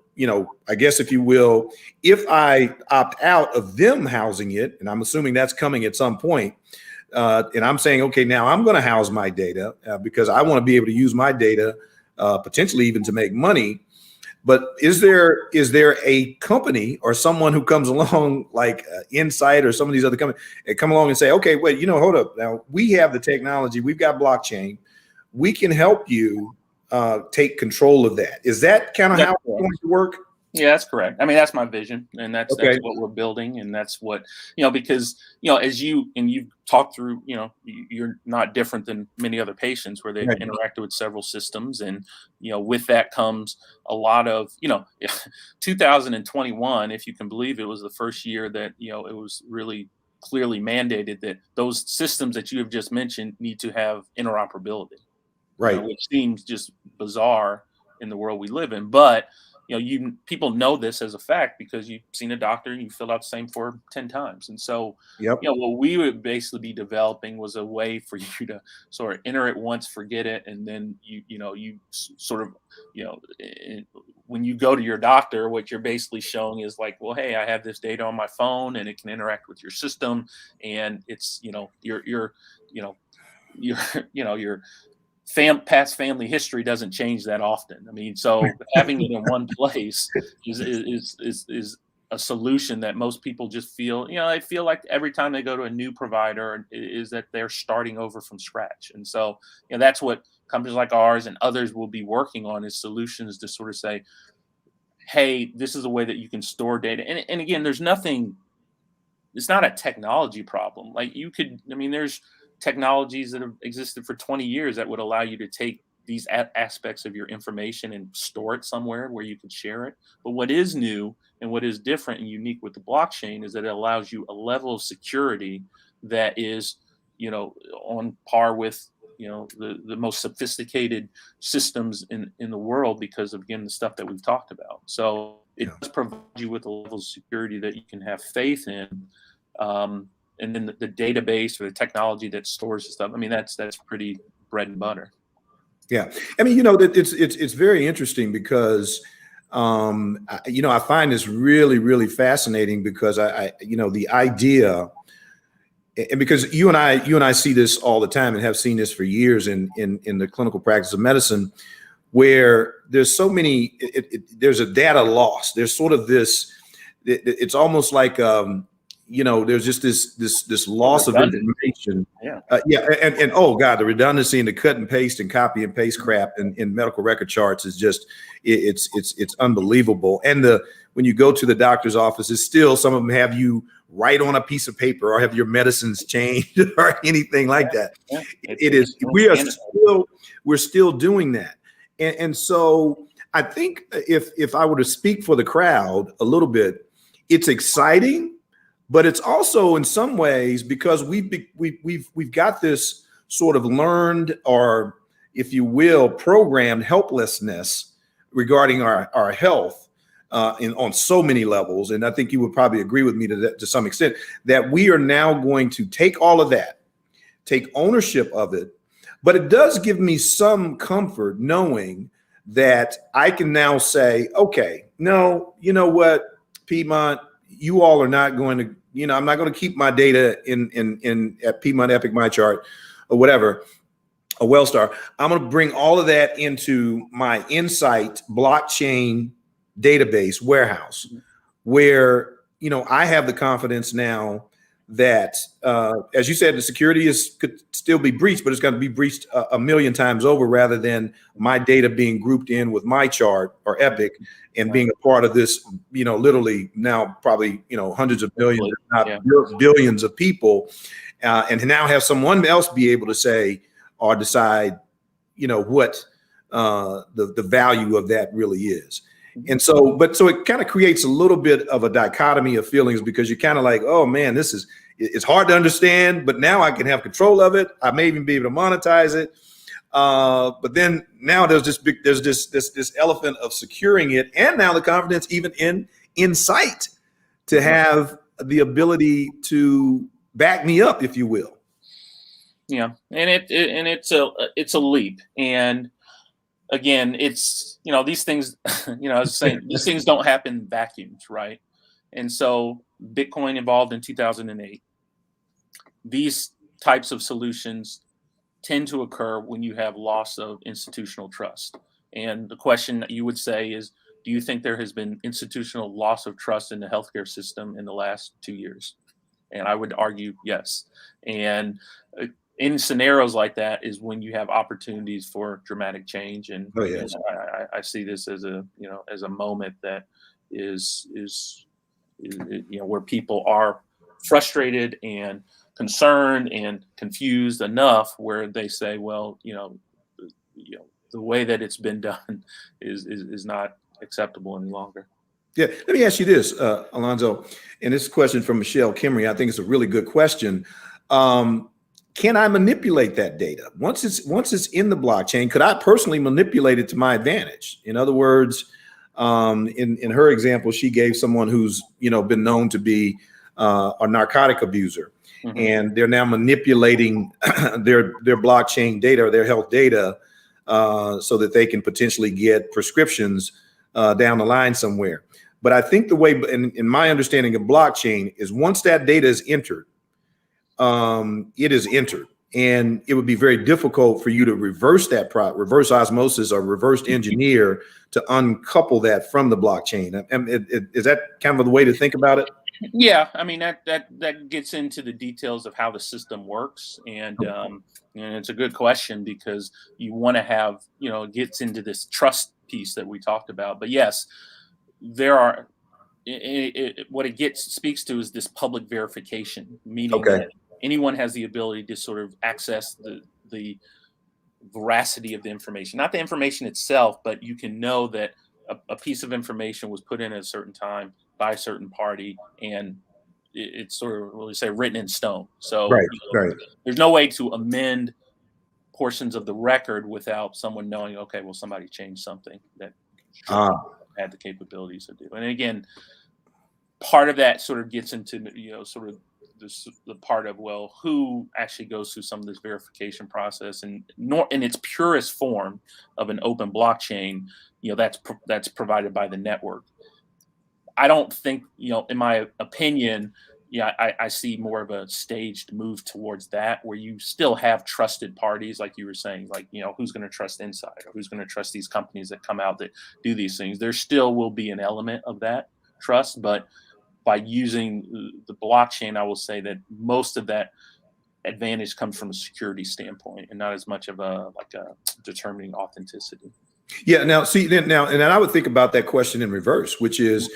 I guess, if you will, if I opt out of them housing it, and I'm assuming that's coming at some point, and I'm saying, okay, now I'm going to house my data because I want to be able to use my data potentially even to make money. But is there a company or someone who comes along like Insight or some of these other companies and come along and say, okay, wait, hold up. Now we have the technology, we've got blockchain, we can help you take control of that. Is that kind of how it's going to work? Yeah, that's correct. I mean, that's my vision, and that's what we're building, and that's what, because, as you've talked through, you're not different than many other patients where they've interacted with several systems, and, with that comes a lot of, 2021, if you can believe it, was the first year that, it was really clearly mandated that those systems that you have just mentioned need to have interoperability, right? Which seems just bizarre in the world we live in, but people know this as a fact because you've seen a doctor and you filled out the same form 10 times. And so, what we would basically be developing was a way for you to sort of enter it once, forget it. And then you sort of, when you go to your doctor, what you're basically showing is like, well, hey, I have this data on my phone and it can interact with your system. And it's, your past family history doesn't change that often. I mean, so having it in one place is a solution that most people just feel, they feel like every time they go to a new provider is that they're starting over from scratch. And so, that's what companies like ours and others will be working on, is solutions to sort of say, hey, this is a way that you can store data. And again, it's not a technology problem. Like there's technologies that have existed for 20 years that would allow you to take these aspects of your information and store it somewhere where you can share it. But what is new and what is different and unique with the blockchain is that it allows you a level of security that is, on par with, the most sophisticated systems in the world, because of, again, the stuff that we've talked about. So it does provide you with a level of security that you can have faith in. And then the database or the technology that stores the stuff, I mean, that's pretty bread and butter. Yeah. I mean, that it's very interesting because, I find this really, really fascinating because the idea, and because you and I see this all the time and have seen this for years in the clinical practice of medicine, where there's so many, there's a data loss. There's sort of this, it's almost like, there's just this loss of information. And oh God, the redundancy and the cut and paste and copy and paste crap in medical record charts is just, it's unbelievable. And when you go to the doctor's office, it's still, some of them have you write on a piece of paper or have your medicines changed or anything like that. We're still doing that. And so I think if I were to speak for the crowd a little bit, it's exciting, but it's also in some ways, because we've got this sort of learned, or if you will, programmed helplessness regarding our health on so many levels. And I think you would probably agree with me to some extent, that we are now going to take all of that, take ownership of it. But it does give me some comfort knowing that I can now say, okay, no, you know what, Piedmont, you all are not going to, I'm not going to keep my data at Piedmont Epic MyChart or whatever, a Wellstar. I'm going to bring all of that into my Insight blockchain database warehouse, where, I have the confidence now that, as you said, the security could still be breached, but it's going to be breached a million times over, rather than my data being grouped in with MyChart or Epic and being a part of this, literally now probably, hundreds of millions, if not billions of people, and now have someone else be able to say or decide, what the value of that really is. And so, so it kind of creates a little bit of a dichotomy of feelings, because you're kind of like, oh man, it's hard to understand, but now I can have control of it. I may even be able to monetize it. But then now there's this elephant of securing it, and now the confidence even in Insight to have the ability to back me up, if you will. Yeah, and it's a leap. And again, it's, these things, I was saying, these things don't happen in vacuums, right? And so Bitcoin evolved in 2008. These types of solutions tend to occur when you have loss of institutional trust. And the question that you would say is, do you think there has been institutional loss of trust in the healthcare system in the last 2 years? And I would argue yes. And in scenarios like that is when you have opportunities for dramatic change. And Oh, yes. I see this as a moment that is where people are frustrated and concerned and confused enough where they say, well, the way that it's been done is not acceptable any longer. Yeah, let me ask you this, Alonzo, and this question from Michelle Kimmery. I think it's a really good question. Can I manipulate that data once it's in the blockchain? Could I personally manipulate it to my advantage? In other words, in her example, she gave someone who's been known to be a narcotic abuser, and they're now manipulating their blockchain data or their health data so that they can potentially get prescriptions down the line somewhere. But I think the way, in my understanding of blockchain, is once that data is entered, it is entered, and it would be very difficult for you to reverse that reverse osmosis or reverse engineer to uncouple that from the blockchain. Is that kind of the way to think about it? Yeah, I mean that gets into the details of how the system works, and it's a good question because you want to have it gets into this trust piece that we talked about. But yes, there are. What it speaks to is this public verification, meaning that anyone has the ability to sort of access the veracity of the information, not the information itself, but you can know that a piece of information was put in at a certain time by a certain party, and it's sort of, we say, written in stone. So Right. there's no way to amend portions of the record without someone knowing, okay, well, somebody changed something that had the capabilities to do. And again, part of that sort of gets into sort of the part of, well, who actually goes through some of this verification process, and in its purest form of an open blockchain, that's provided by the network. I don't think, in my opinion, I see more of a staged move towards that, where you still have trusted parties, like you were saying, like, who's going to trust Inside, or who's going to trust these companies that come out that do these things. There still will be an element of that trust, but by using the blockchain, I will say that most of that advantage comes from a security standpoint and not as much of a determining authenticity. Yeah. Now, see, and I would think about that question in reverse, which is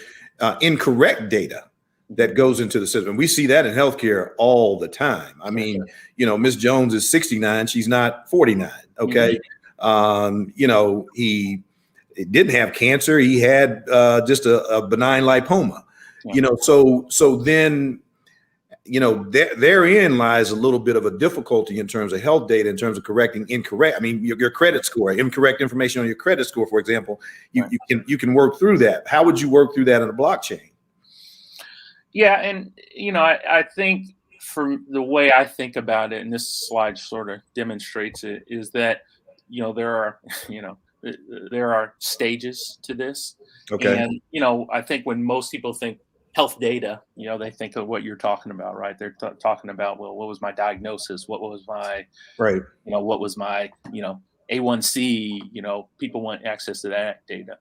incorrect data that goes into the system. We see that in healthcare all the time. I mean, Ms. Jones is 69; she's not 49. Okay. He didn't have cancer; he had just a benign lipoma. So then, therein lies a little bit of a difficulty in terms of health data, in terms of correcting incorrect. I mean, your credit score, incorrect information on your credit score, for example, you can work through that. How would you work through that in a blockchain? Yeah, and I think, from the way I think about it, and this slide sort of demonstrates it, is that there are stages to this. Okay. And I think when most people think health data, they think of what you're talking about, right? They're talking about, well, what was my diagnosis? What was my what was my A1C? People want access to that data.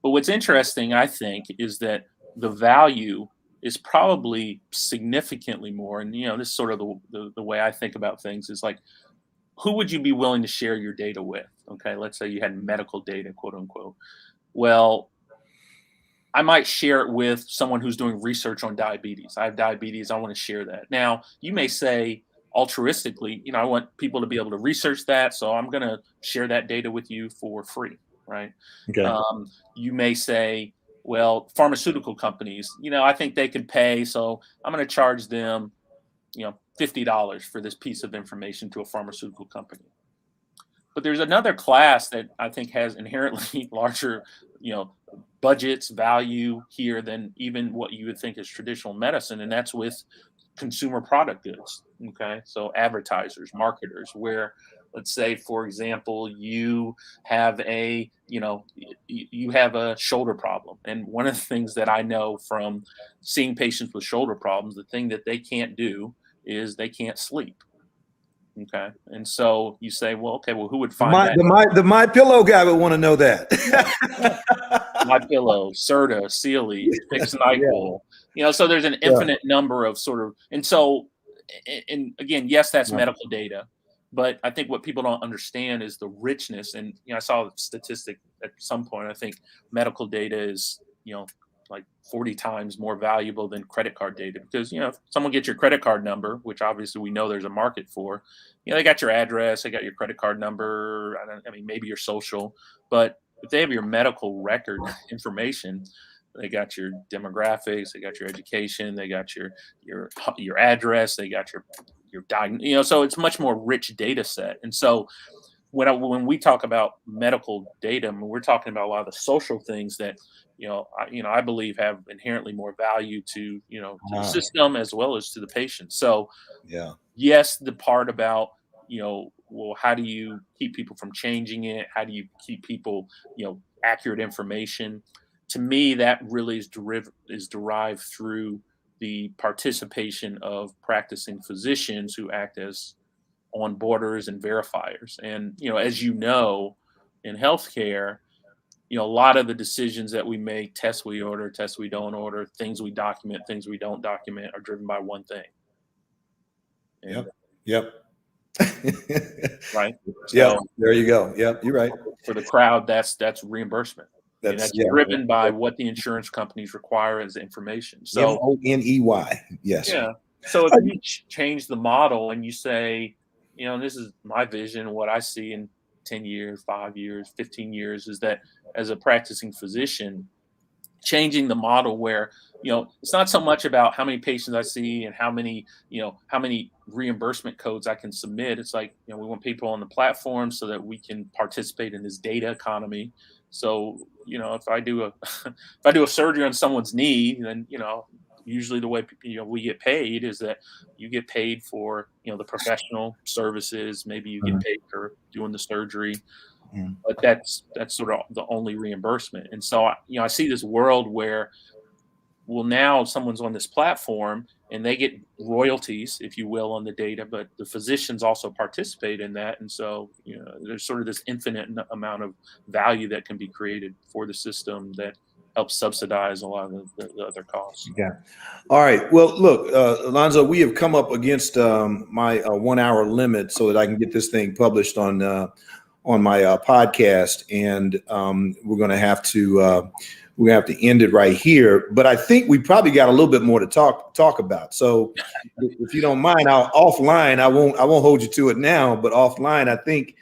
But what's interesting, I think, is that the value is probably significantly more. And this is sort of the way I think about things, is like, who would you be willing to share your data with? Okay, let's say you had medical data, quote unquote. Well, I might share it with someone who's doing research on diabetes. I have diabetes. I want to share that. Now, you may say altruistically, I want people to be able to research that, so I'm going to share that data with you for free, right? Okay. You may say, well, pharmaceutical companies, I think they can pay, so I'm going to charge them, $50 for this piece of information to a pharmaceutical company. But there's another class that I think has inherently larger, budgets, value here than even what you would think is traditional medicine, and that's with consumer product goods. Okay, so advertisers, marketers, where, let's say, for example, you have a shoulder problem, and one of the things that I know from seeing patients with shoulder problems, the thing that they can't do is they can't sleep. Okay. And so you say, well, okay, well, who would find that? The My Pillow guy would want to know that. Yeah. My Pillow, Serta, Sealy, Fix Yeah, NyQuil. So there's an yeah. infinite number of sort of, and so, and again, yes, that's Yeah. medical data, but I think what people don't understand is the richness. And I saw a statistic at some point. I think medical data is like 40 times more valuable than credit card data because if someone gets your credit card number, which obviously we know there's a market for, they got your address, they got your credit card number. I mean, maybe your social, but if they have your medical record information, they got your demographics, they got your education, they got your address, they got your diagnosis. So it's much more rich data set. And so when we talk about medical data, I mean, we're talking about a lot of the social things that I believe have inherently more value to to the system as well as to the patient. So Yeah. yes, the part about well, how do you keep people from changing it? How do you keep people accurate information? To me, that really is derived through the participation of practicing physicians who act as on borders and verifiers. And as in healthcare, a lot of the decisions that we make, tests we order, tests we don't order, things we document, things we don't document, are driven by one thing. And, Yep. right. Yeah. So There you go. Yep. You're right. for the crowd, that's reimbursement. That's Yeah. driven by what the insurance companies require as information. So Money. Yes. yeah. So if you change the model and you say, this is my vision, what I see in 10 years, 5 years, 15 years, is that as a practicing physician, changing the model where it's not so much about how many patients I see and how many reimbursement codes I can submit. It's like we want people on the platform so that we can participate in this data economy. So if I do a surgery on someone's knee, then usually the way we get paid is that you get paid for the professional services. Maybe you get paid for doing the surgery, but that's sort of the only reimbursement. And so I see this world where, well, now someone's on this platform and they get royalties, if you will, on the data, but the physicians also participate in that. And so there's sort of this infinite amount of value that can be created for the system that helps subsidize a lot of the other costs. Yeah. All right. Well, look, Alonzo, we have come up against my 1 hour limit so that I can get this thing published on my podcast, and we're going to have to end it right here. But I think we probably got a little bit more to talk about. So, if you don't mind, offline. I won't hold you to it now, but offline, I think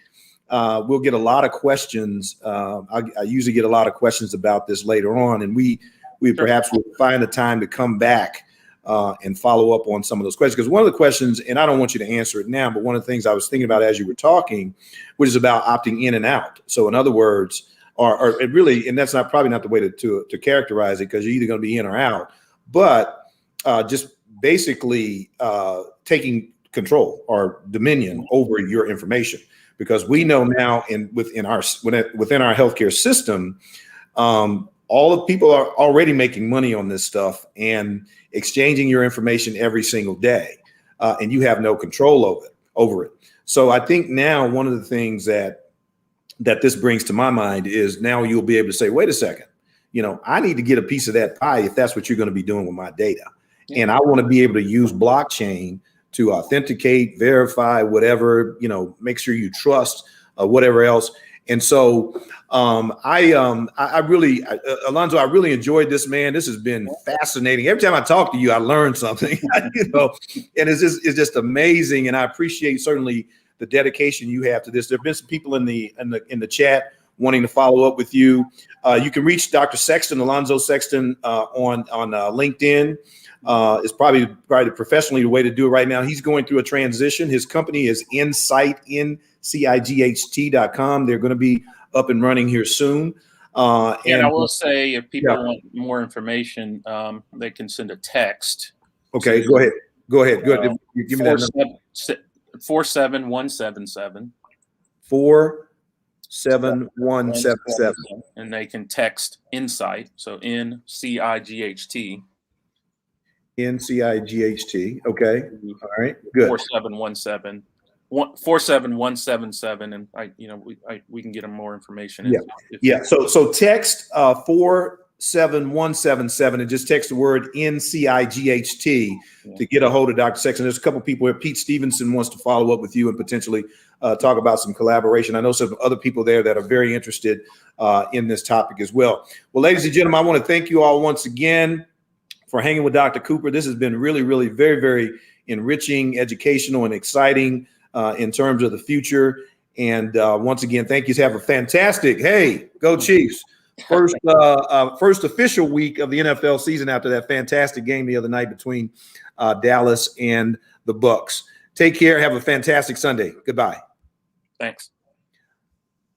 we'll get a lot of questions. I usually get a lot of questions about this later on, and we perhaps will find a time to come back and follow up on some of those questions. Because one of the questions, and I don't want you to answer it now, but one of the things I was thinking about as you were talking, which is about opting in and out. So in other words, or it really, and that's probably not the way to characterize it, because you're either going to be in or out, but just basically taking control or dominion over your information. Because we know now within our healthcare system, all the people are already making money on this stuff and exchanging your information every single day, and you have no control over it. So I think now one of the things that this brings to my mind is now you'll be able to say, wait a second, I need to get a piece of that pie if that's what you're going to be doing with my data. Yeah. And I want to be able to use blockchain to authenticate, verify, whatever, make sure you trust, whatever else. And so I really, Alonzo, I really enjoyed this, man. This has been fascinating. Every time I talk to you, I learn something, and it's just amazing. And I appreciate certainly the dedication you have to this. There have been some people in the chat wanting to follow up with you. You can reach Dr. Sexton, Alonzo Sexton, on LinkedIn. It's probably professionally the way to do it right now. He's going through a transition. His company is Insight, NCIGHT.com. They're going to be up and running here soon. And I will say, if people want more information, they can send a text. Okay, go ahead. Good. Give me that number. 47177. 47177. And they can text Insight. So NCIGHT. NCIGHT. Okay. All right. Good. 4717 47177, and we can get them more information. So text 47177 and just text the word NCIGHT to get a hold of Dr. Sexton. There's a couple people here. Pete Stevenson wants to follow up with you and potentially talk about some collaboration. I know some other people there that are very interested in this topic as well. Well, ladies and gentlemen, I want to thank you all once again for hanging with Dr. Cooper. This has been really, really very, very enriching, educational, and exciting in terms of the future. And once again, thank you. Have a fantastic, hey, go Chiefs. First official week of the NFL season after that fantastic game the other night between Dallas and the Bucs. Take care. Have a fantastic Sunday. Goodbye. Thanks.